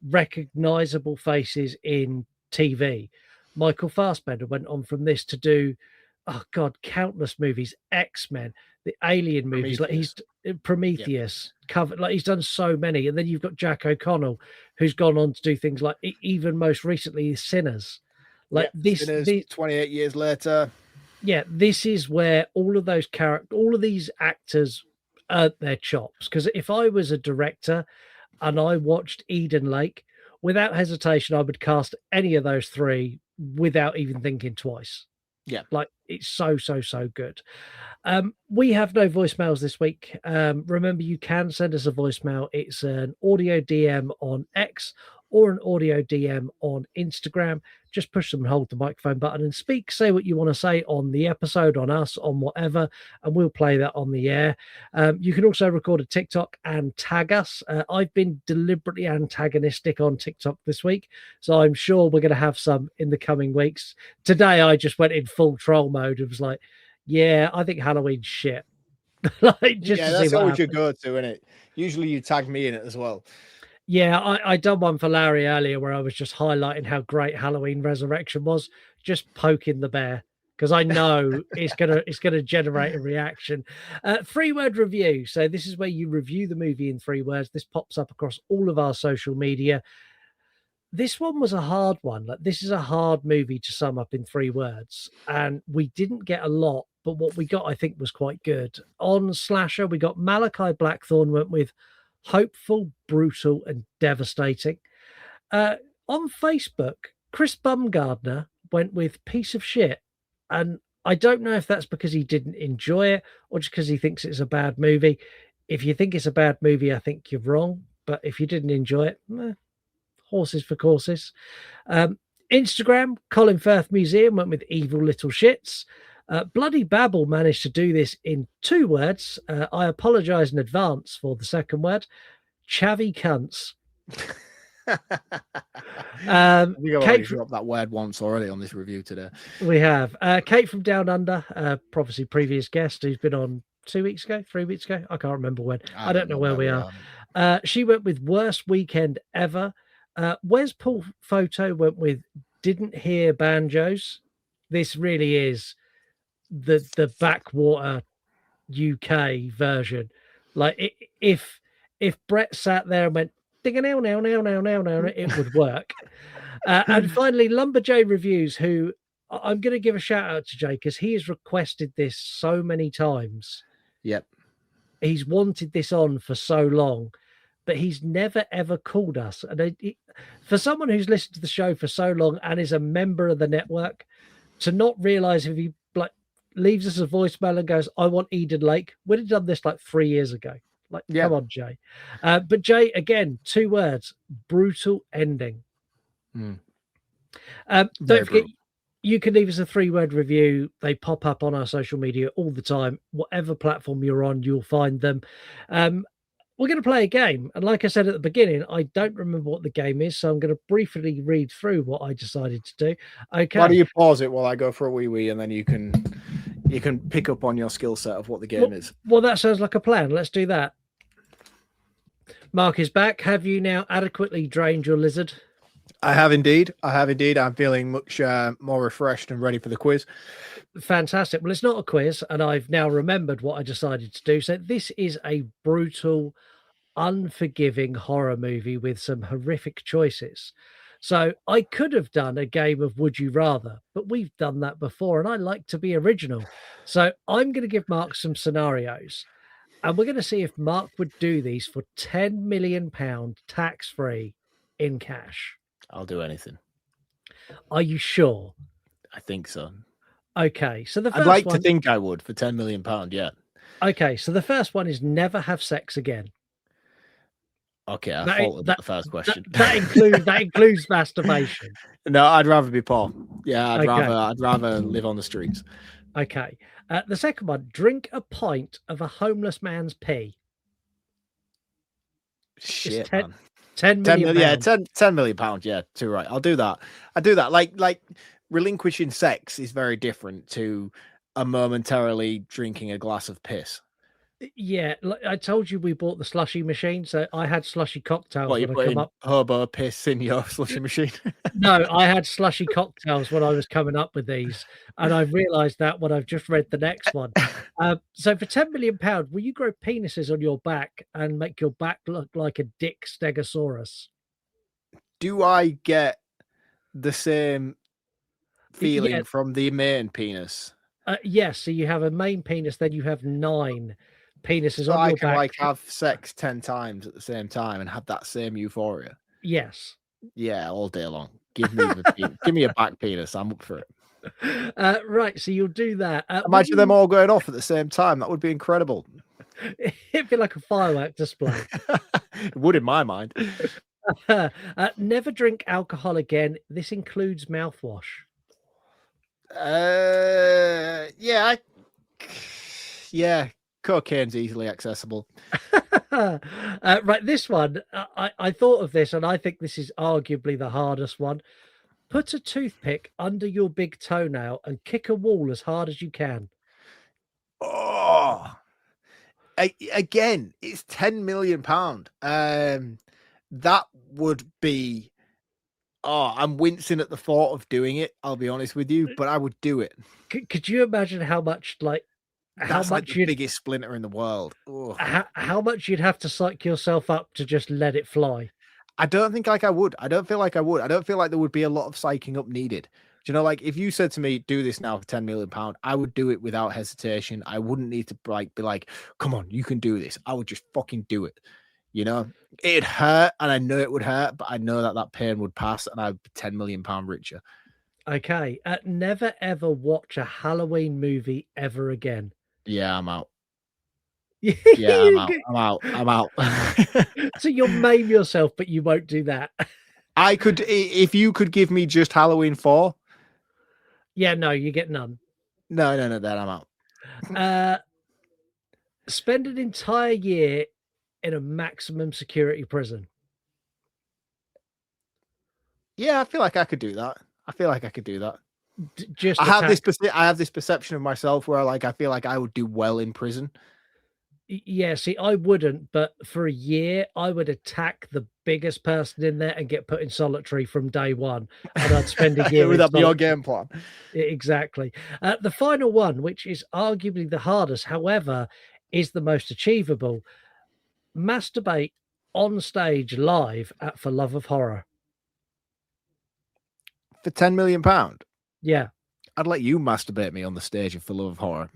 recognizable faces in TV. Michael Fassbender went on from this to do, countless movies, X-Men, the Alien movies, like he's Prometheus, covered, like he's done so many. And then you've got Jack O'Connell, who's gone on to do things like even most recently Sinners. Like this 28 years later. Yeah, this is where all of those all of these actors earned their chops. Because if I was a director and I watched Eden Lake, without hesitation, I would cast any of those three without even thinking twice. Yeah, like it's so good. We have no voicemails this week. Remember, you can send us a voicemail. It's an audio DM on X or an audio DM on Instagram. Just push them and hold the microphone button and speak. Say what you want to say on the episode, on us, on whatever, and we'll play that on the air. You can also record a TikTok and tag us. I've been deliberately antagonistic on TikTok this week, so I'm sure we're going to have some in the coming weeks. Today, I just went in full troll mode. It was like, yeah, I think Halloween's shit. That's always your go-to, isn't it? Usually you tag me in it as well. Yeah, I done one for Larry earlier where I was just highlighting how great Halloween Resurrection was, just poking the bear because I know it's gonna generate a reaction. 3-word review. So this is where you review the movie in 3 words. This pops up across all of our social media. This one was a hard one. Like, this is a hard movie to sum up in 3 words, and we didn't get a lot, but what we got, I think, was quite good. On Slasher, we got Malachi Blackthorne went with hopeful, brutal, and devastating. On Facebook, Chris Bumgardner went with piece of shit, and I don't know if that's because he didn't enjoy it or just because he thinks it's a bad movie. If you think it's a bad movie, I think you're wrong, but if you didn't enjoy it, horses for courses. Instagram, Colin Firth Museum went with evil little shits. Bloody Babble managed to do this in 2 words. I apologize in advance for the second word. Chavvy cunts. We already dropped that word once already on this review today. We have Kate from Down Under, obviously previous guest who's been on 2 weeks ago, 3 weeks ago. I can't remember when. I don't know where we are. She went with worst weekend ever. Wes Paul Photo went with didn't hear banjos. This really is the backwater UK version. Like if Brett sat there and went ding a now, it would work. And finally, Lumberjay Reviews, who I'm going to give a shout out to Jay because he has requested this so many times. Yep. He's wanted this on for so long, but he's never ever called us. And for someone who's listened to the show for so long and is a member of the network, to not realize if he like leaves us a voicemail and goes, "I want Eden Lake," we'd have done this like 3 years ago. Like, come on, Jay. But Jay, again, 2 words: brutal ending. Don't forget, you can leave us a 3-word review. They pop up on our social media all the time. Whatever platform you're on, you'll find them. We're going to play a game. And like I said at the beginning, I don't remember what the game is. So I'm going to briefly read through what I decided to do. Okay. Why do you pause it while I go for a wee and then you can pick up on your skill set of what the game is? Well, that sounds like a plan. Let's do that. Mark is back. Have you now adequately drained your lizard? I have indeed. I'm feeling much more refreshed and ready for the quiz. Fantastic. Well, it's not a quiz, and I've now remembered what I decided to do. So this is a brutal, unforgiving horror movie with some horrific choices. So I could have done a game of Would You Rather, but we've done that before, and I like to be original. So I'm going to give Mark some scenarios, and we're going to see if Mark would do these for £10 million tax-free in cash. I'll do anything. Are you sure? I think so. Okay, so the first I'd like one... to think I would for £10 million, yeah. Okay, so the first one is never have sex again. Okay, I faulted the first question. That includes masturbation. No, I'd rather be poor. Yeah, I'd Okay. rather live on the streets. Okay. The second one, drink a pint of a homeless man's pee. Shit, It's man. 10 million. Yeah, £10 million. Yeah, too right. I'll do that. I do that. Like relinquishing sex is very different to a momentarily drinking a glass of piss. Yeah, like I told you, we bought the slushy machine, so I had slushy cocktails What, you when I come putting up. hobo piss in your slushy machine? No, I had slushy cocktails when I was coming up with these, and I've realised that when I've just read the next one. So for £10 million, will you grow penises on your back and make your back look like a dick stegosaurus? Do I get the same feeling from the main penis? Yes, so you have a main penis, then you have 9 penises So on I your can back. like have sex 10 times at the same time and have that same euphoria. Yes. Yeah, all day long. Give me a back penis. I'm up for it. Right, so you'll do that. Imagine them all going off at the same time. That would be incredible. It'd be like a firework display. It would in my mind. Never drink alcohol again. This includes mouthwash. Yeah, cocaine's easily accessible. Right, this one, I thought of this, and I think this is arguably the hardest one. Put a toothpick under your big toenail and kick a wall as hard as you can. Oh, again, it's £10 million. That would be. Oh, I'm wincing at the thought of doing it. I'll be honest with you, but I would do it. Could you imagine how much That's like the biggest splinter in the world. How much you'd have to psych yourself up to just let it fly? I don't think I would. I don't feel like I would. I don't feel like there would be a lot of psyching up needed. Do you know, like if you said to me, do this now for £10 million, I would do it without be need to be like, come on, you can do this. I would just fucking do it. You know, it'd hurt and I know it would hurt, but I know that pain would pass and I'd be £10 million richer. Okay. Never ever watch a Halloween movie ever again. Yeah, I'm out. Yeah, I'm out. So you'll maim yourself, but you won't do that. I could, if you could give me just Halloween 4. Yeah, no, you get none. No, then I'm out. Spend an entire year in a maximum security prison. Yeah, I feel like I could do that. Just I have this perception of myself where like I feel like I would do well in prison. Yeah, see, I wouldn't, but for a year, I would attack the biggest person in there and get put in solitary from day one, and I'd spend a year Would in that be your solitary. game plan? Exactly. The final one, which is arguably the hardest, however, is the most achievable. Masturbate on stage live at For Love of Horror. For £10 million? Yeah. I'd let you masturbate me on the stage of For Love of Horror.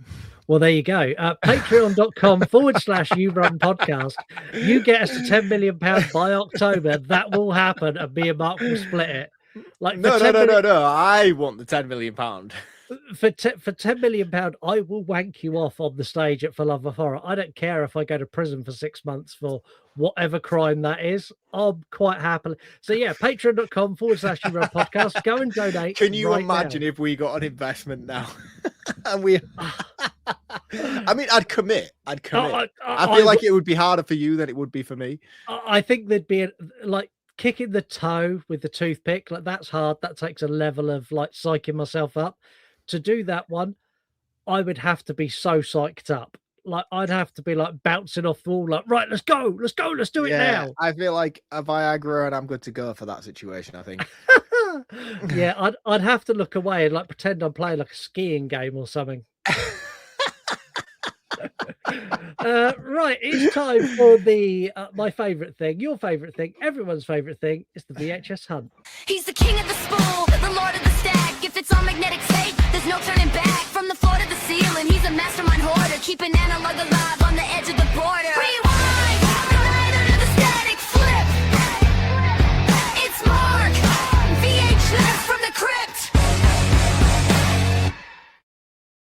Well, there you go. Patreon.com/You Run Podcast. You get us to £10 million by October. That will happen, and me and Mark will split it. Like No. I want the £10 million. For £10 million, I will wank you off on the stage at For Love of Horror. I don't care if I go to prison for 6 months for whatever crime that is. I'm quite happily. So yeah, patreon.com/You Run Podcast. Go and donate. Can you right imagine now. if we got an investment now? And we, I mean, I'd commit. I feel like it would be harder for you than it would be for me. I think there'd be like kicking the toe with the toothpick. Like that's hard. That takes a level of like psyching myself up. To do that one, I would have to be so psyched up. Like I'd have to be like bouncing off the wall, like, right, let's go, let's do it now. I feel like a Viagra and I'm good to go for that situation, I think. Yeah, I'd have to look away and like pretend I'm playing like a skiing game or something. Right, it's time for the my favorite thing, your favorite thing, everyone's favorite thing. It's the VHS hunt. He's the king of the spool, the lord of the stack. If it's on magnetic tape, there's no turning back. From the floor to the ceiling, he's a mastermind hoarder, keeping analog alive on the edge of the border. Rewind, the night under the static flip. It's Mark, VHS from the crypt.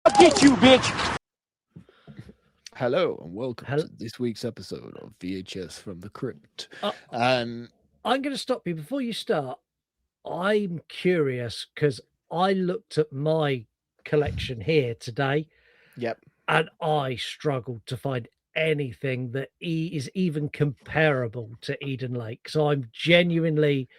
I'll get you, bitch. Hello and welcome to this week's episode of VHS from the Crypt. I'm going to stop you before you start. I'm curious because I looked at my collection here today. Yep. And I struggled to find anything that is even comparable to Eden Lake. So I'm genuinely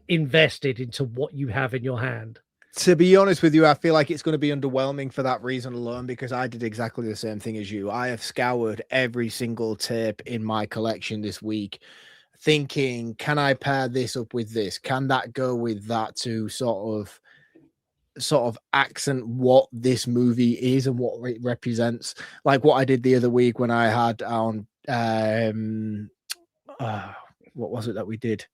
invested into what you have in your hand. To be honest with you, I feel like it's going to be underwhelming for that reason alone, because I did exactly the same thing as you. I have scoured every single tape in my collection this week, thinking, can I pair this up with this? Can that go with that to sort of accent what this movie is and what it represents? Like what I did the other week when I had on what was it that we did?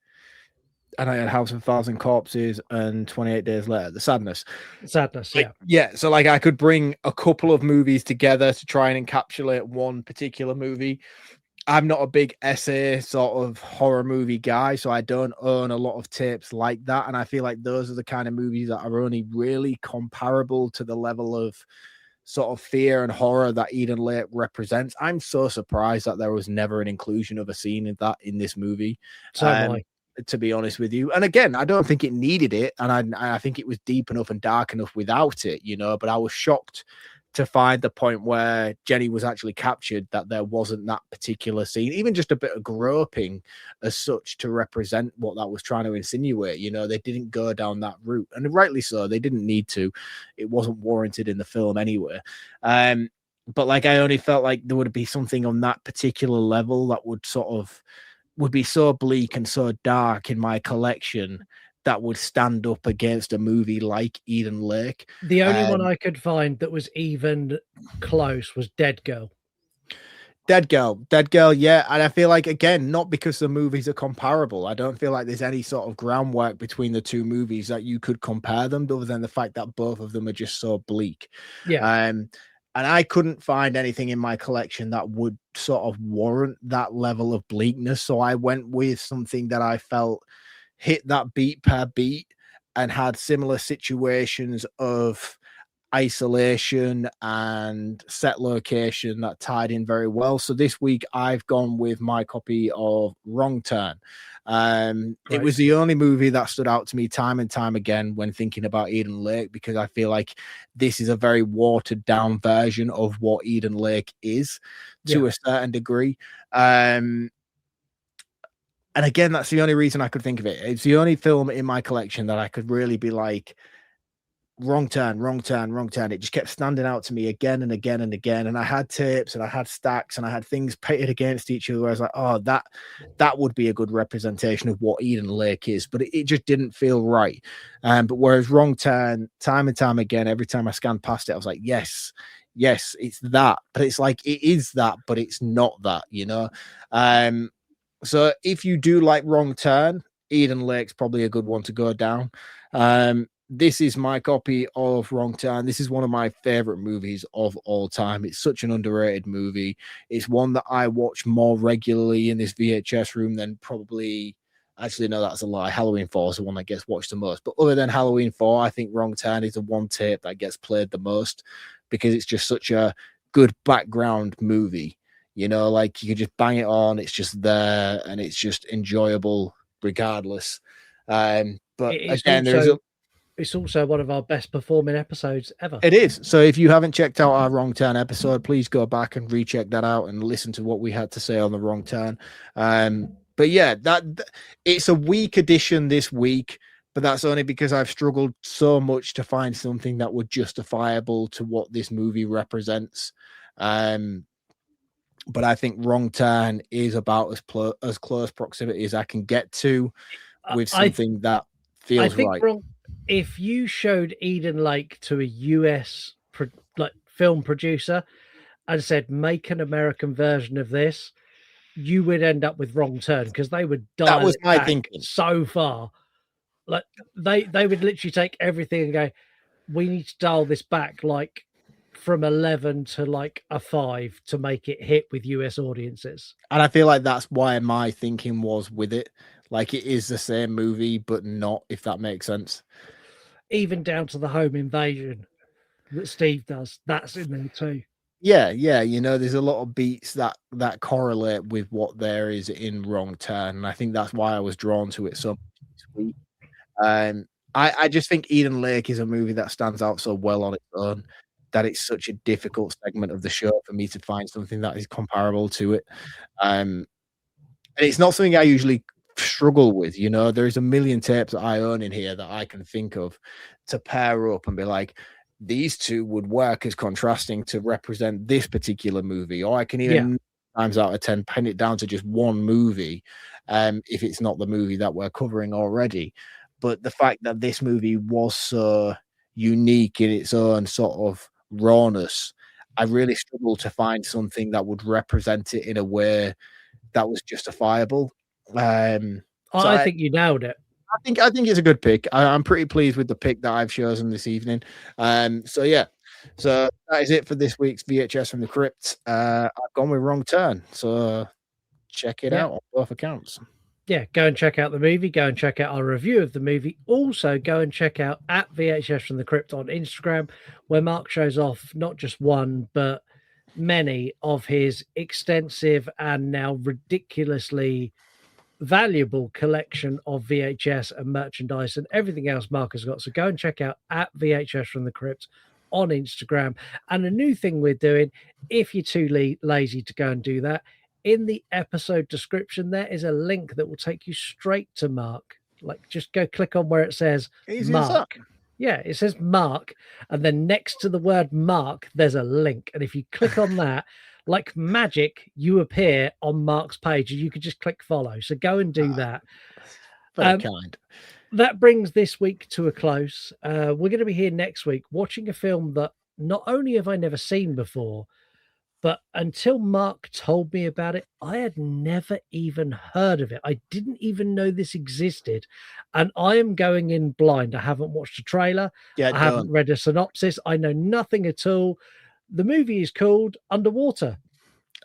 And I had House of 1,000 Corpses and 28 Days Later, The Sadness. Yeah. Yeah, so like I could bring a couple of movies together to try and encapsulate one particular movie. I'm not a big essay sort of horror movie guy, so I don't own a lot of tapes like that. And I feel like those are the kind of movies that are only really comparable to the level of sort of fear and horror that Eden Lake represents. I'm so surprised that there was never an inclusion of a scene in that in this movie. To be honest with you. And again, I don't think it needed it. And I think it was deep enough and dark enough without it, you know, but I was shocked to find the point where Jenny was actually captured, that there wasn't that particular scene, even just a bit of groping as such to represent what that was trying to insinuate. You know, they didn't go down that route, and rightly so. They didn't need to. It wasn't warranted in the film anyway. But like, I only felt like there would be something on that particular level that would be so bleak and so dark in my collection that would stand up against a movie like Eden Lake. The only one I could find that was even close was Dead Girl. Dead Girl, yeah. And I feel like, again, not because the movies are comparable. I don't feel like there's any sort of groundwork between the two movies that you could compare them, other than the fact that both of them are just so bleak. Yeah. And I couldn't find anything in my collection that would sort of warrant that level of bleakness. So I went with something that I felt hit that beat per beat and had similar situations of isolation and set location that tied in very well. So this week I've gone with my copy of Wrong Turn. It was the only movie that stood out to me time and time again when thinking about Eden Lake, because I feel like this is a very watered down version of what Eden Lake is to a certain degree. And again, that's the only reason I could think of it. It's the only film in my collection that I could really be like, wrong turn, wrong turn, wrong turn. It just kept standing out to me again and again and again. And I had tapes and I had stacks and I had things pitted against each other where I was like, oh, that would be a good representation of what Eden Lake is, but it just didn't feel right. But whereas wrong turn, time and time again, every time I scanned past it, I was like, yes, it's that. But it's like, it is that, but it's not that, you know? So if you do like wrong turn, Eden Lake's probably a good one to go down. This is my copy of Wrong Turn. This is one of my favorite movies of all time. It's such an underrated movie. It's one that I watch more regularly in this VHS room than probably, actually, no, that's a lie. Halloween 4 is the one that gets watched the most. But other than Halloween 4, I think Wrong Turn is the one tape that gets played the most because it's just such a good background movie. You know, like you can just bang it on. It's just there and it's just enjoyable regardless. But again, it's also one of our best performing episodes ever. It is. So if you haven't checked out our Wrong Turn episode, please go back and recheck that out and listen to what we had to say on the Wrong Turn. But yeah, that it's a weak edition this week, but that's only because I've struggled so much to find something that would justifiable to what this movie represents. But I think Wrong Turn is about as close proximity as I can get to with something that feels right. If you showed Eden Lake to a US film producer and said, make an American version of this, you would end up with Wrong Turn because they would dial that was my thinking so far. Like they would literally take everything and go, we need to dial this back like from 11 to like a 5 to make it hit with US audiences. And I feel like that's why my thinking was with it. Like it is the same movie, but not, if that makes sense. Even down to the home invasion that Steve does, that's in there too. Yeah. You know, there's a lot of beats that correlate with what there is in Wrong Turn. And I think that's why I was drawn to it so much this week. I just think Eden Lake is a movie that stands out so well on its own that it's such a difficult segment of the show for me to find something that is comparable to it. And it's not something I usually struggle with, you know. There's a million tapes that I own in here that I can think of to pair up and be like, these two would work as contrasting to represent this particular movie, or I can even times out of 10 pin it down to just one movie if it's not the movie that we're covering already. But the fact that this movie was so unique in its own sort of rawness, I really struggled to find something that would represent it in a way that was justifiable. I think you nailed it. I think it's a good pick. I'm pretty pleased with the pick that I've chosen this evening. So that is it for this week's VHS from the Crypt. I've gone with Wrong Turn, so check it out on both accounts. Yeah, go and check out the movie. Go and check out our review of the movie. Also, go and check out at VHS from the Crypt on Instagram, where Mark shows off not just one, but many of his extensive and now ridiculously valuable collection of VHS and merchandise and everything else Mark has got. So go and check out at VHS from the Crypt on Instagram. And a new thing we're doing, if you're too lazy to go and do that, in the episode description, there is a link that will take you straight to Mark. Like, just go click on where it says Mark. Yeah, it says Mark. And then next to the word Mark, there's a link. And if you click on that, like magic, you appear on Mark's page and you can just click follow. So go and do that. Very kind. That brings this week to a close. We're going to be here next week watching a film that not only have I never seen before, but until Mark told me about it, I had never even heard of it. I didn't even know this existed. And I am going in blind. I haven't watched a trailer. I haven't read a synopsis. I know nothing at all. The movie is called Underwater.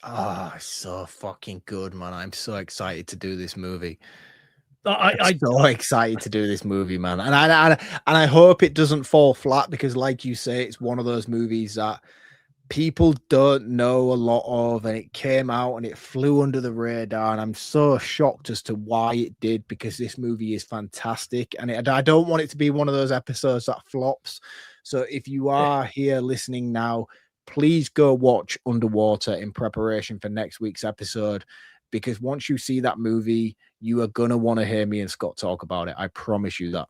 Oh, so fucking good, man. I'm so excited to do this movie. I'm so excited to do this movie, man. And I hope it doesn't fall flat because, like you say, it's one of those movies that people don't know a lot of, and it came out and it flew under the radar, and I'm so shocked as to why it did, because this movie is fantastic, and I don't want it to be one of those episodes that flops. So if you are here listening now, please go watch Underwater in preparation for next week's episode, because once you see that movie, you are going to want to hear me and Scott talk about it. I promise you that.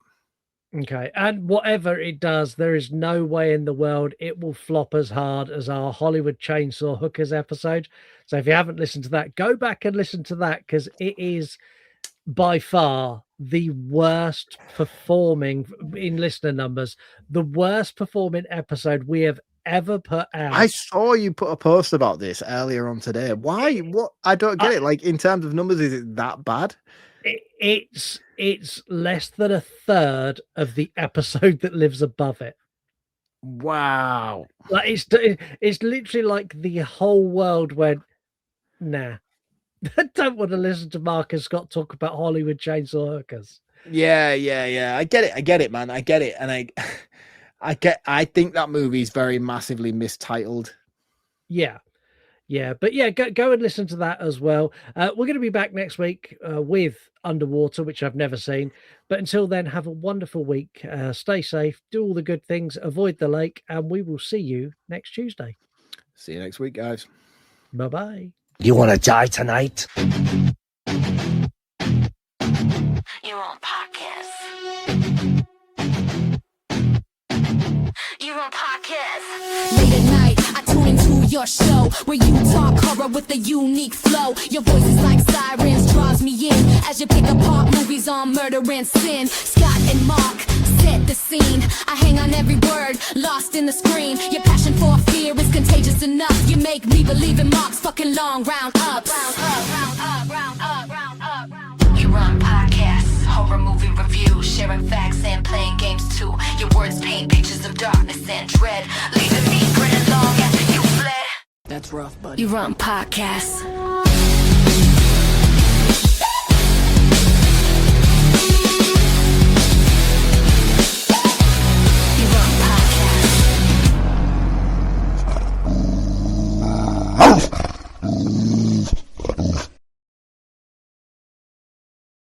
Okay. And whatever it does, there is no way in the world it will flop as hard as our Hollywood Chainsaw Hookers episode. So if you haven't listened to that, go back and listen to that, because it is by far the worst performing in listener numbers, the worst performing episode we have ever put out. I saw you put a post about this earlier on today. Why? What? I don't get it. Like, in terms of numbers, is it that bad? It's less than a third of the episode that lives above it. Wow. Like, it's literally like the whole world went, nah. I don't want to listen to Mark and Scott talk about Hollywood Chainsaw Hookers. Yeah. I get it, man. I get it. And I think that movie is very massively mistitled. Yeah. But yeah, go and listen to that as well. We're going to be back next week with Underwater, which I've never seen. But until then, have a wonderful week. Stay safe, do all the good things, avoid the lake, and we will see you next Tuesday. See you next week, guys. Bye-bye. You want to die tonight? You're on podcast. You're on podcast. Late at night, I tune into your show where you talk horror with a unique flow. Your voice is like sirens, draws me in as you pick apart movies on murder and sin. Scott and Mark set the scene. I hang on every word, lost in the screen. Your passion for fear is contagious enough. You make me believe in Mark's fucking long round ups. You run podcasts, horror movie reviews, sharing facts and playing games too. Your words paint pictures of darkness and dread, leaving me grinning long after you fled. That's rough, buddy. You run podcasts.